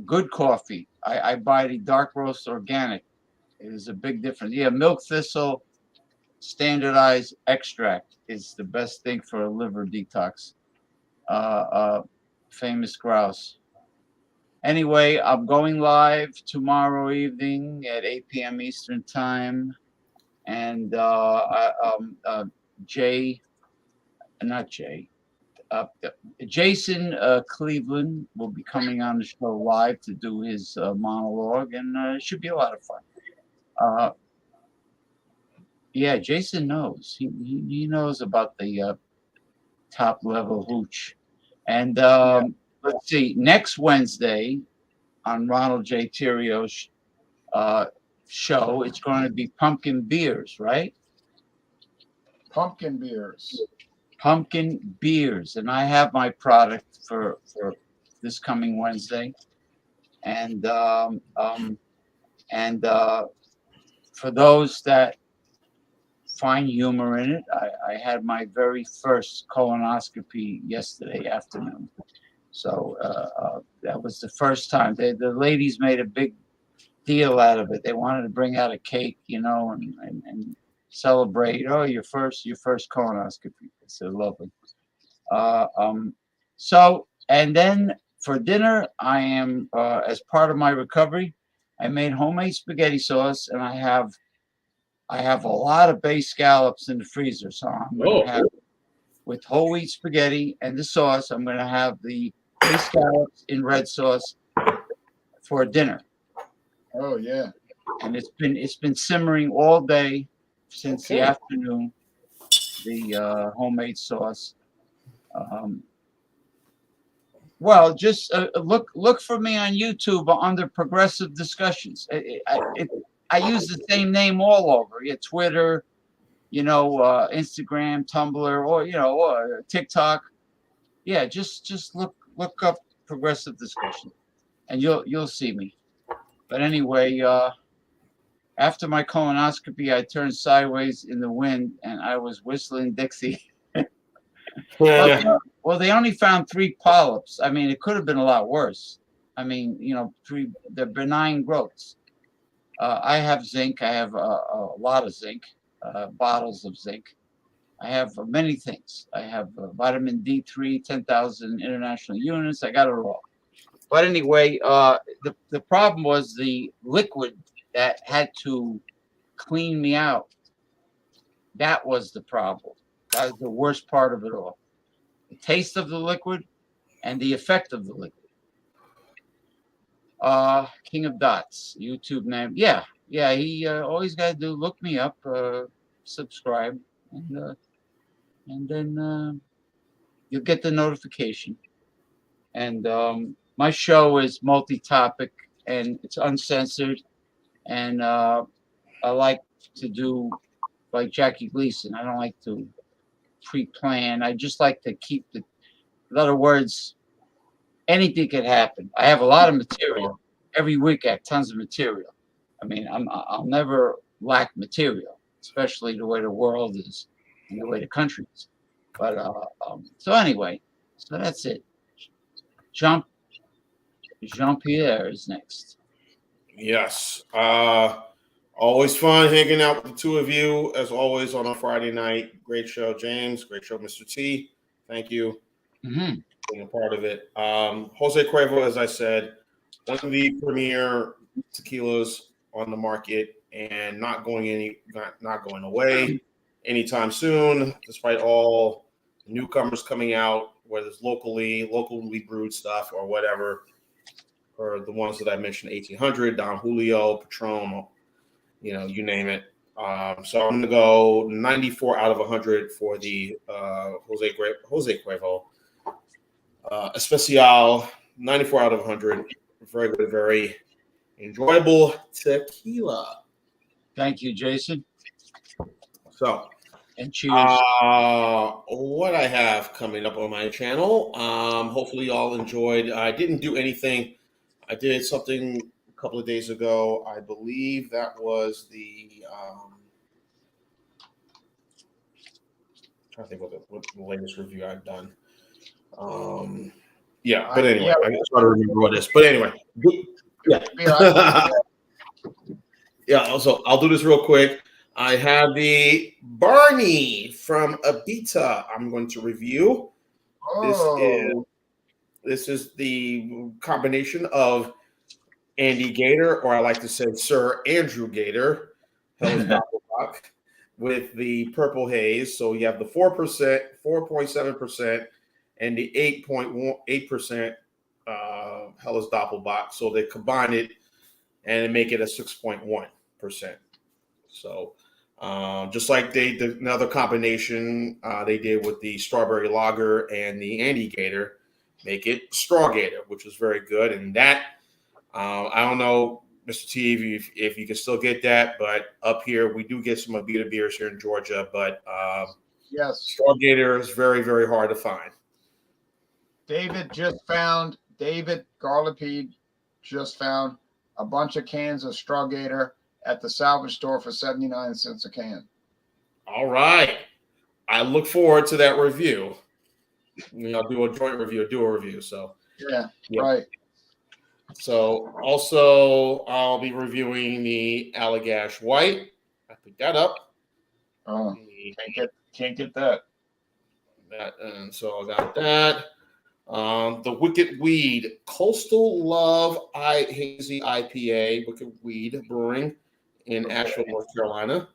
good coffee. I buy the dark roast organic. It is a big difference. Yeah, milk thistle standardized extract is the best thing for a liver detox. Famous grouse. Anyway, I'm going live tomorrow evening at 8 p.m. Eastern Time. And Jason Cleveland will be coming on the show live to do his monologue, and it should be a lot of fun. Yeah, Jason knows. He knows about the top level hooch. And let's see, next Wednesday on Ronald J. Terrio's show, it's going to be pumpkin beers, right? Pumpkin beers. Pumpkin beers, and I have my product for this coming Wednesday, and for those that find humor in it, I had my very first colonoscopy yesterday afternoon, so that was the first time. The ladies made a big deal out of it. They wanted to bring out a cake, and celebrate. Oh, your first colonoscopy. It's so lovely. So, and then for dinner, I am as part of my recovery, I made homemade spaghetti sauce, and I have a lot of bay scallops in the freezer. So I'm going to have, with whole wheat spaghetti and the sauce, I'm going to have the bay scallops in red sauce for dinner. Oh yeah. And it's been simmering all day since the afternoon. The homemade sauce. Well, just look for me on YouTube under Progressive Discussions. I use the same name all over. Yeah, Twitter, Instagram, Tumblr, or TikTok. Yeah, just look up Progressive Discussion, and you'll see me. But anyway, after my colonoscopy, I turned sideways in the wind, and I was whistling Dixie. Well, they only found 3 polyps. I mean, it could have been a lot worse. I mean, 3, they're benign growths. I have zinc. I have a lot of zinc, bottles of zinc. I have many things. I have vitamin D3, 10,000 international units. I got it all. But anyway, the problem was the liquid that had to clean me out. That was the problem. That was the worst part of it all. The taste of the liquid and the effect of the liquid. King of Dots, YouTube name. Yeah. He always got to do look me up, subscribe, and then you'll get the notification. And my show is multi-topic and it's uncensored. And I like to do like Jackie Gleason. I don't like to pre-plan. I just like to keep in other words, anything could happen. I have a lot of material. Every week I have tons of material. I mean, I'll never lack material, especially the way the world is and the way the country is. But so anyway, so that's it. Jean-Pierre is next. Yes. Always fun hanging out with the two of you, as always, on a Friday night. Great show, James. Great show, Mr. T. Thank you Mhm. for being a part of it. Jose Cuervo, as I said, one of the premier tequilas on the market and not going away anytime soon, despite all newcomers coming out, whether it's locally brewed stuff or whatever, or the ones that I mentioned, 1800, Don Julio, Patron, you name it. So I'm going to go 94 out of 100 for the Jose Cuervo Especial, 94 out of 100. Very good, very enjoyable tequila. Thank you, Jason. So, And cheers. what I have coming up on my channel. Hopefully, y'all enjoyed. I didn't do anything. I did something a couple of days ago. I believe that was the. Trying to think what the latest review I've done. Yeah, but anyway, I just try to remember what it is. But anyway, yeah. Yeah, also, I'll do this real quick. I have the Barney from Abita I'm going to review. Oh, This is the combination of Andy Gator, or I like to say Sir Andrew Gator, Hell's Doppelbock, with the purple haze. So you have the 4%, 4.7%, and the 8.8% Hell's Doppelbock. So they combine it and make it a 6.1%. So just like they did another combination they did with the strawberry lager and the Andy Gator, make it straw gator, which was very good. And that I don't know, Mr. T, if you can still get that, but up here we do get some Abita beers here in Georgia, but yes. straw gator is very, very hard to find. David Garlipede just found a bunch of cans of Straw Gator at the salvage store for 79 cents a can. All right. I look forward to that review. I'll do a joint review, a dual review. So Yeah. Right. So also I'll be reviewing the Allagash White. I picked that up. Oh, can't get that. And so I got that. The Wicked Weed Coastal Love Hazy IPA, Wicked Weed Brewing in Asheville, North Carolina.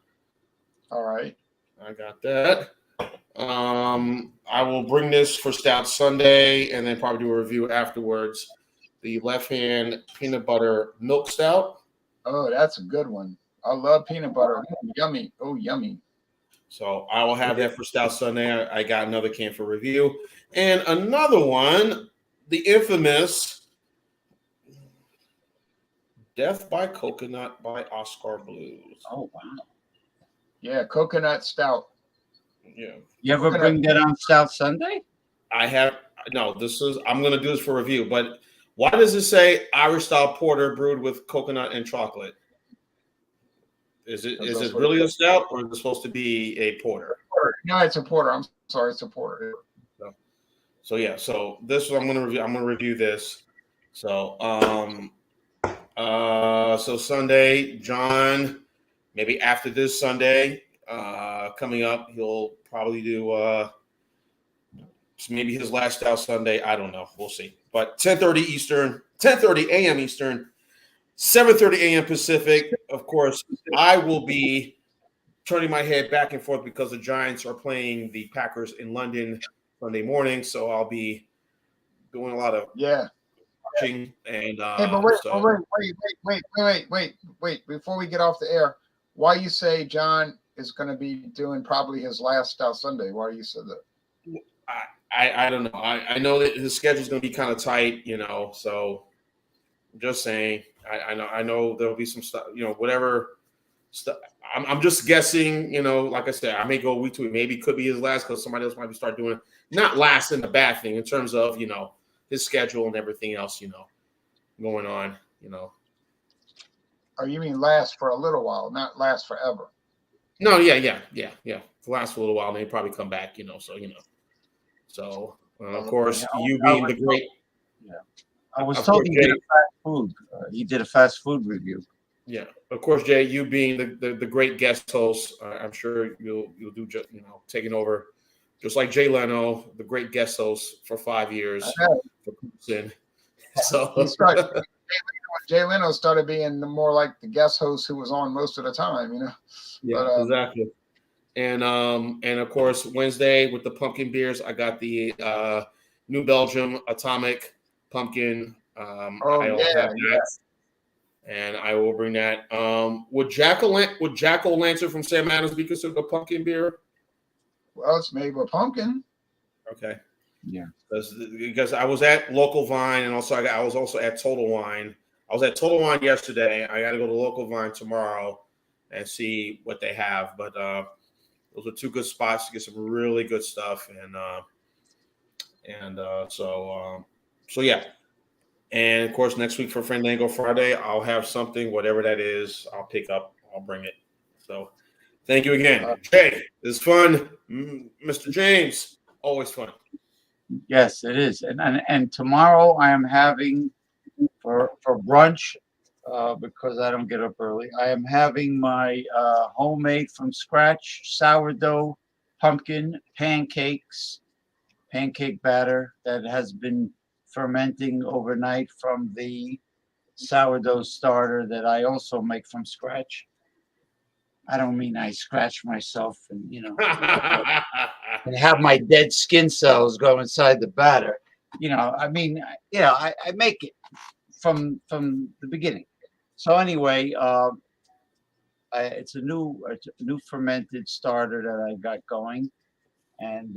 All right. I got that. I will bring this for Stout Sunday and then probably do a review afterwards. The Left Hand Peanut Butter Milk Stout. Oh, that's a good one. I love peanut butter. Yummy. Oh, yummy. So I will have that for Stout Sunday. I got another can for review. And another one, the infamous Death by Coconut by Oscar Blues. Oh, wow. Yeah, coconut stout. Yeah. You ever bring that on Stout Sunday? I'm going to do this for review, but why does it say Irish style porter brewed with coconut and chocolate? Is it really a stout, or is it supposed to be a porter? No, it's a porter. I'm sorry, it's a porter. So yeah, so this one I'm going to review this. So so Sunday, John, maybe after this Sunday, coming up, he'll probably do maybe his last Stout Sunday. I don't know. We'll see. But 10:30 Eastern, 10:30 a.m. Eastern, 7:30 a.m. Pacific. Of course, I will be turning my head back and forth because the Giants are playing the Packers in London Sunday morning. So I'll be doing a lot of watching. And hey, but wait. Before we get off the air, why you say John is going to be doing probably his last Stout Sunday? Why you said that? I don't know. I know that his schedule is going to be kind of tight, so I'm just saying. I know there'll be some stuff, whatever stuff. I'm just guessing, like I said, I may go a week to week. Maybe it could be his last because somebody else might start doing it. Not last in the bad thing in terms of, his schedule and everything else, going on, Oh, you mean last for a little while, not last forever? No, yeah. Last for a little while, and then probably come back, So, of course, you being the great. Yeah. I was Of told course, he Jay. did a fast food. He did a fast food review. Yeah, of course, Jay. You being the great guest host, I'm sure you'll do just taking over, just like Jay Leno, the great guest host for 5 years for Clemson. He So started. Jay Leno started being more like the guest host who was on most of the time, yeah, But exactly. And of course Wednesday with the pumpkin beers, I got the New Belgium Atomic Pumpkin. oh I'll yeah, have that, and I will bring that. Would Jack O' Lantern from Sam Adams be considered a pumpkin beer? well, it's made with pumpkin. Okay, Yeah. because I was at Local Vine, and also I was also at Total Wine. I was at Total Wine yesterday. I got to go to Local Vine tomorrow and see what they have. But those are two good spots to get some really good stuff, so yeah. And of course, next week for Fandango Friday, I'll have something, whatever that is. I'll pick up. I'll bring it. So thank you again, Jay. It's fun, Mr. James. Always fun. Yes, it is. And tomorrow I am having for brunch because I don't get up early. I am having my homemade from scratch sourdough pumpkin pancake batter that has been fermenting overnight from the sourdough starter that I also make from scratch. I don't mean I scratch myself and and have my dead skin cells go inside the batter. I mean, I make it from the beginning. So anyway, it's a new fermented starter that I got going, and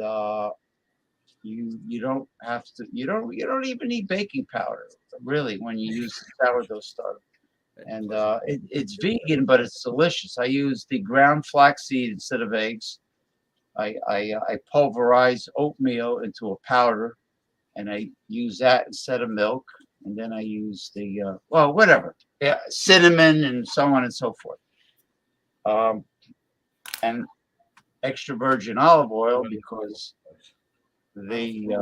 you don't have to you don't even need baking powder really when you use the sourdough starter. And it's vegan, but it's delicious. I use the ground flaxseed instead of eggs. I pulverize oatmeal into a powder, and I use that instead of milk. And then I use the whatever, yeah, cinnamon and so on and so forth. And extra virgin olive oil because the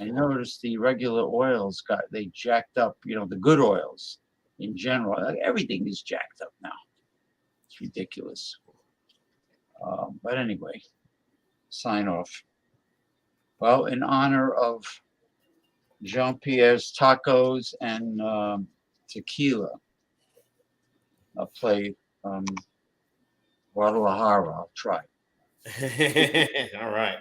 I noticed the regular oils they jacked up. The good oils in general. Everything is jacked up now. It's ridiculous. But anyway, sign off. Well, in honor of Jean Pierre's tacos and tequila, I'll play Guadalajara. I'll try. All right.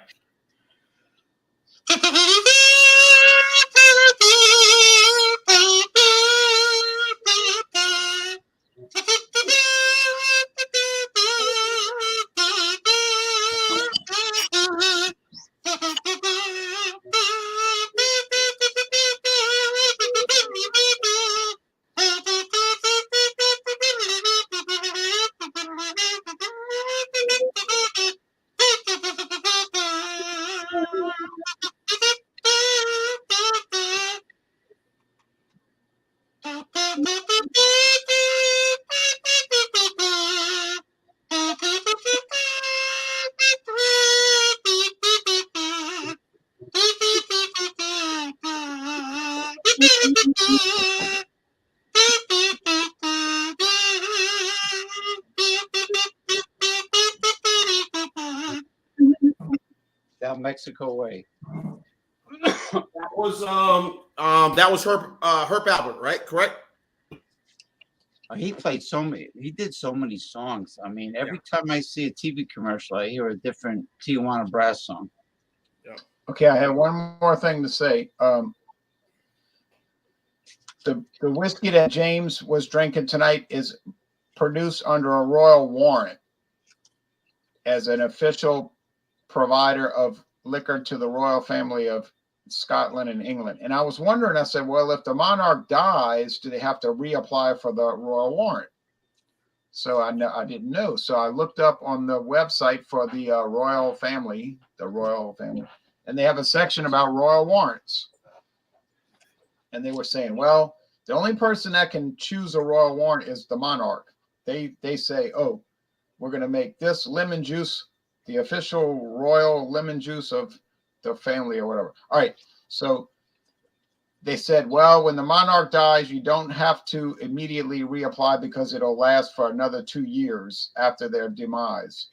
Down Mexico way. That was Herb Albert, right? Correct. He played he did so many songs. I mean, every time I see a TV commercial, I hear a different Tijuana brass song. Yeah. Okay, I have one more thing to say. The whiskey that James was drinking tonight is produced under a royal warrant as an official provider of liquor to the royal family of Scotland and England. And I was wondering, I said, well, if the monarch dies, do they have to reapply for the royal warrant? So I didn't know. So I looked up on the website for the royal family, and they have a section about royal warrants. And they were saying, well, the only person that can choose a royal warrant is the monarch. They say, oh, we're going to make this lemon juice the official royal lemon juice of the family or whatever. All right. So they said, well, when the monarch dies, you don't have to immediately reapply because it'll last for another 2 years after their demise.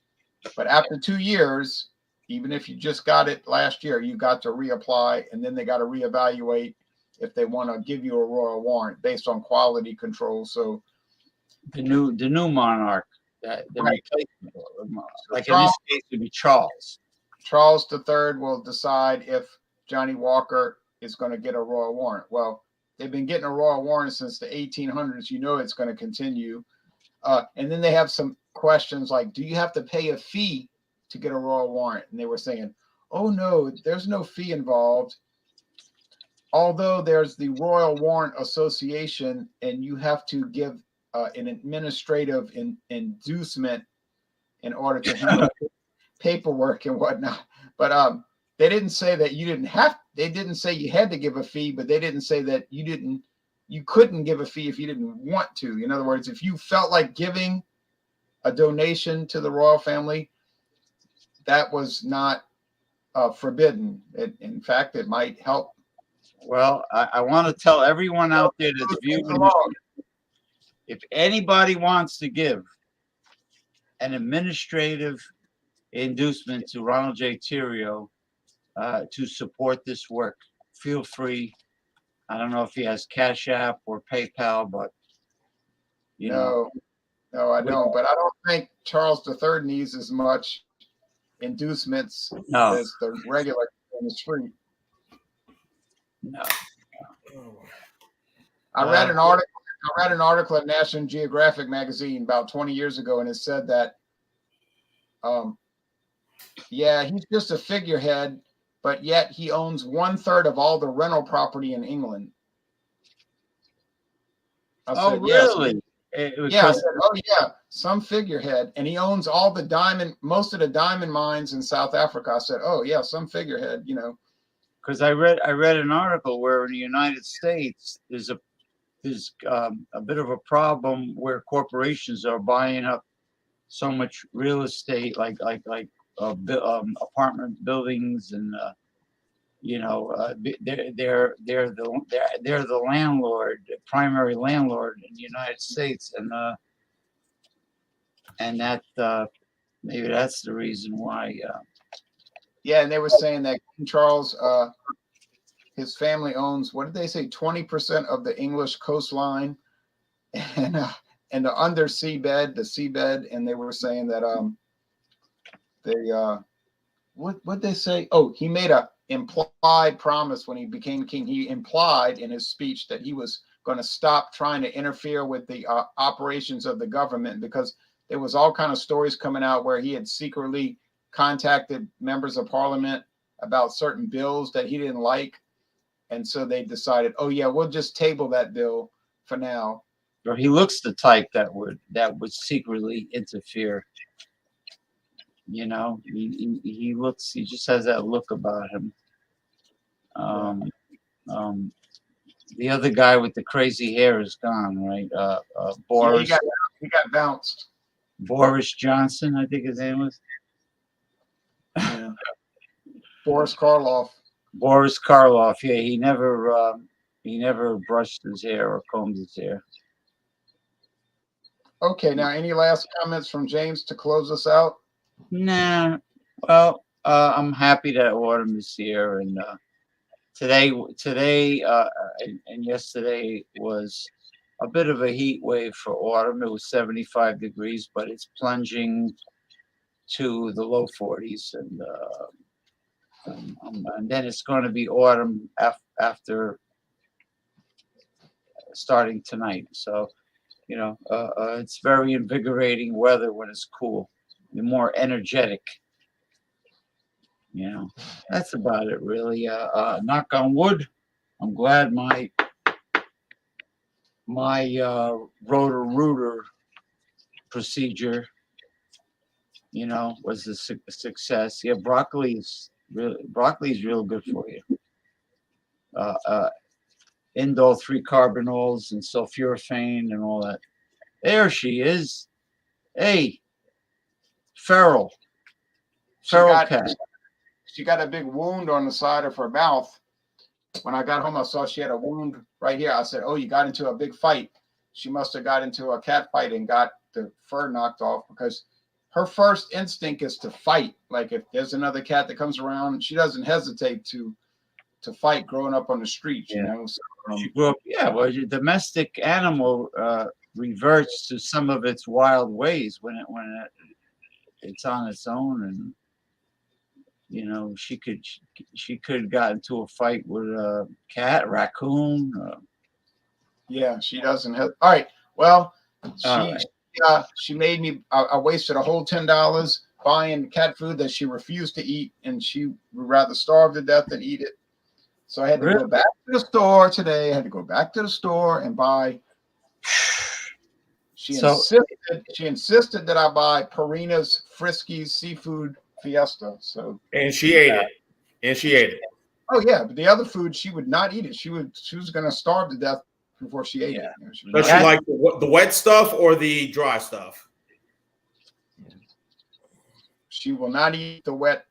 But after 2 years, even if you just got it last year, you got to reapply, and then they got to reevaluate if they want to give you a royal warrant based on quality control. So the new monarch, the right. replacement, like in this case, it would be Charles. Charles III will decide if Johnny Walker is going to get a royal warrant. Well, they've been getting a royal warrant since the 1800s. You know it's going to continue. And then they have some questions like, do you have to pay a fee to get a royal warrant? And they were saying, oh, no, there's no fee involved. Although there's the Royal Warrant Association, and you have to give an administrative inducement in order to handle paperwork and whatnot. But they didn't say that you didn't have. They didn't say you had to give a fee, but they didn't say that you couldn't give a fee if you didn't want to. In other words, if you felt like giving a donation to the royal family, that was not forbidden. In fact, it might help. Well, I want to tell everyone out there that's viewing, if anybody wants to give an administrative inducement to Ronald J. Theriot to support this work, feel free. I don't know if he has Cash App or PayPal, but you know. No, I don't. But I don't think Charles III needs as much inducements as the regular in the street. No. I read an article in National Geographic magazine about 20 years ago, and it said that, he's just a figurehead, but yet he owns 1/3 of all the rental property in England. I said, really? Yes. Some figurehead, and he owns most of the diamond mines in South Africa. I said, oh yeah, some figurehead, you know. Because I read an article where in the United States there's a bit of a problem where corporations are buying up so much real estate, like apartment buildings, and they're the landlord, the primary landlord in the United States, and that maybe that's the reason why. And they were saying that King Charles, his family owns, what did they say, 20% of the English coastline and the undersea bed, the seabed, and they were saying that what they say? Oh, he made a implied promise when he became king. He implied in his speech that he was going to stop trying to interfere with the operations of the government, because there was all kind of stories coming out where he had secretly contacted members of parliament about certain bills that he didn't like. And so they decided, oh yeah, we'll just table that bill for now. Or he looks the type that would secretly interfere. You know, he just has that look about him. The other guy with the crazy hair is gone, right? Boris. Yeah, he got bounced. Boris Johnson, I think his name was. Yeah. Boris Karloff. Boris Karloff. Yeah, he never brushed his hair or combed his hair. Okay, now any last comments from James to close us out? Nah. Well, I'm happy that autumn is here, and today and yesterday was a bit of a heat wave for autumn. It was 75 degrees, but it's plunging to the low 40s, and then it's going to be autumn after starting tonight. So, it's very invigorating weather when it's cool. You're more energetic. That's about it, really. Knock on wood. I'm glad my rotor-rooter procedure, was a success. Yeah, broccoli is real good for you. Indole 3-carbanols and sulforaphane and all that. There she is. Hey, feral cat. She got a big wound on the side of her mouth, When I got home, I saw she had a wound right here. I said, "Oh, you got into a big fight. She must have got into a cat fight and got the fur knocked off because her first instinct is to fight. Like if there's another cat that comes around, she doesn't hesitate to fight. Growing up on the streets, you know." So, She grew up. Yeah, well, your domestic animal reverts to some of its wild ways when it's on its own, and you know she could have got into a fight with a cat, raccoon. yeah, she doesn't have. All right. Well, All right. she made me. I wasted a whole $10 buying cat food that she refused to eat, and she would rather starve to death than eat it. So I had to go back to the store today. I had to go back to the store and buy. She insisted that I buy Purina's Friskies Seafood Fiesta. So And she ate it. Oh yeah, but the other food she would not eat it. She was going to starve to death before she ate it. Does she like the wet stuff or the dry stuff? She will not eat the wet.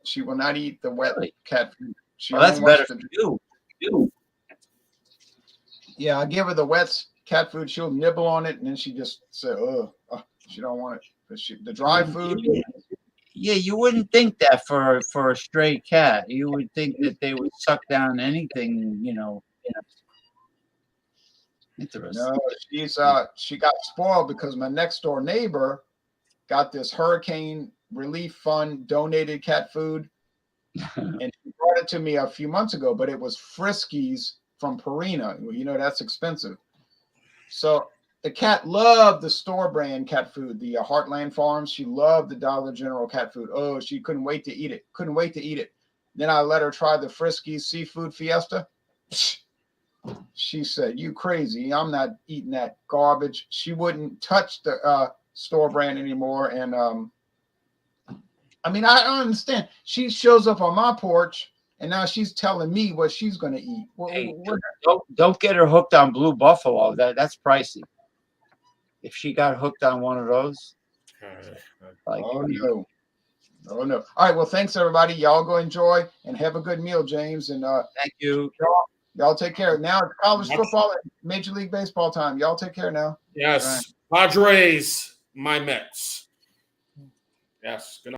She will not eat the wet cat food. Well, that's better for you. Yeah, I give her the wet cat food. She'll nibble on it, and then she just say, "Oh, she don't want it." But the dry food. Yeah, you wouldn't think that for a stray cat. You would think that they would suck down anything, you know. Interesting. No, she got spoiled because my next door neighbor got this hurricane relief fund donated cat food, and she brought it to me a few months ago. But it was Friskies from Purina. You know that's expensive. So the cat loved the store brand cat food, the Heartland Farms. She loved the Dollar General cat food. Oh, she couldn't wait to eat it. Then I let her try the Friskies Seafood Fiesta. She said, "You crazy. I'm not eating that garbage." She wouldn't touch the store brand anymore. And I mean, I don't understand. She shows up on my porch, and now she's telling me what she's going to eat. Hey, don't get her hooked on Blue Buffalo. That's pricey. If she got hooked on one of those, oh no. All right. Well, thanks everybody. Y'all go enjoy and have a good meal, James. And thank you. Y'all take care. Now it's college football and Major League Baseball time. Y'all take care now. Yes. Right. Padres, my Mets. Yes. Good night.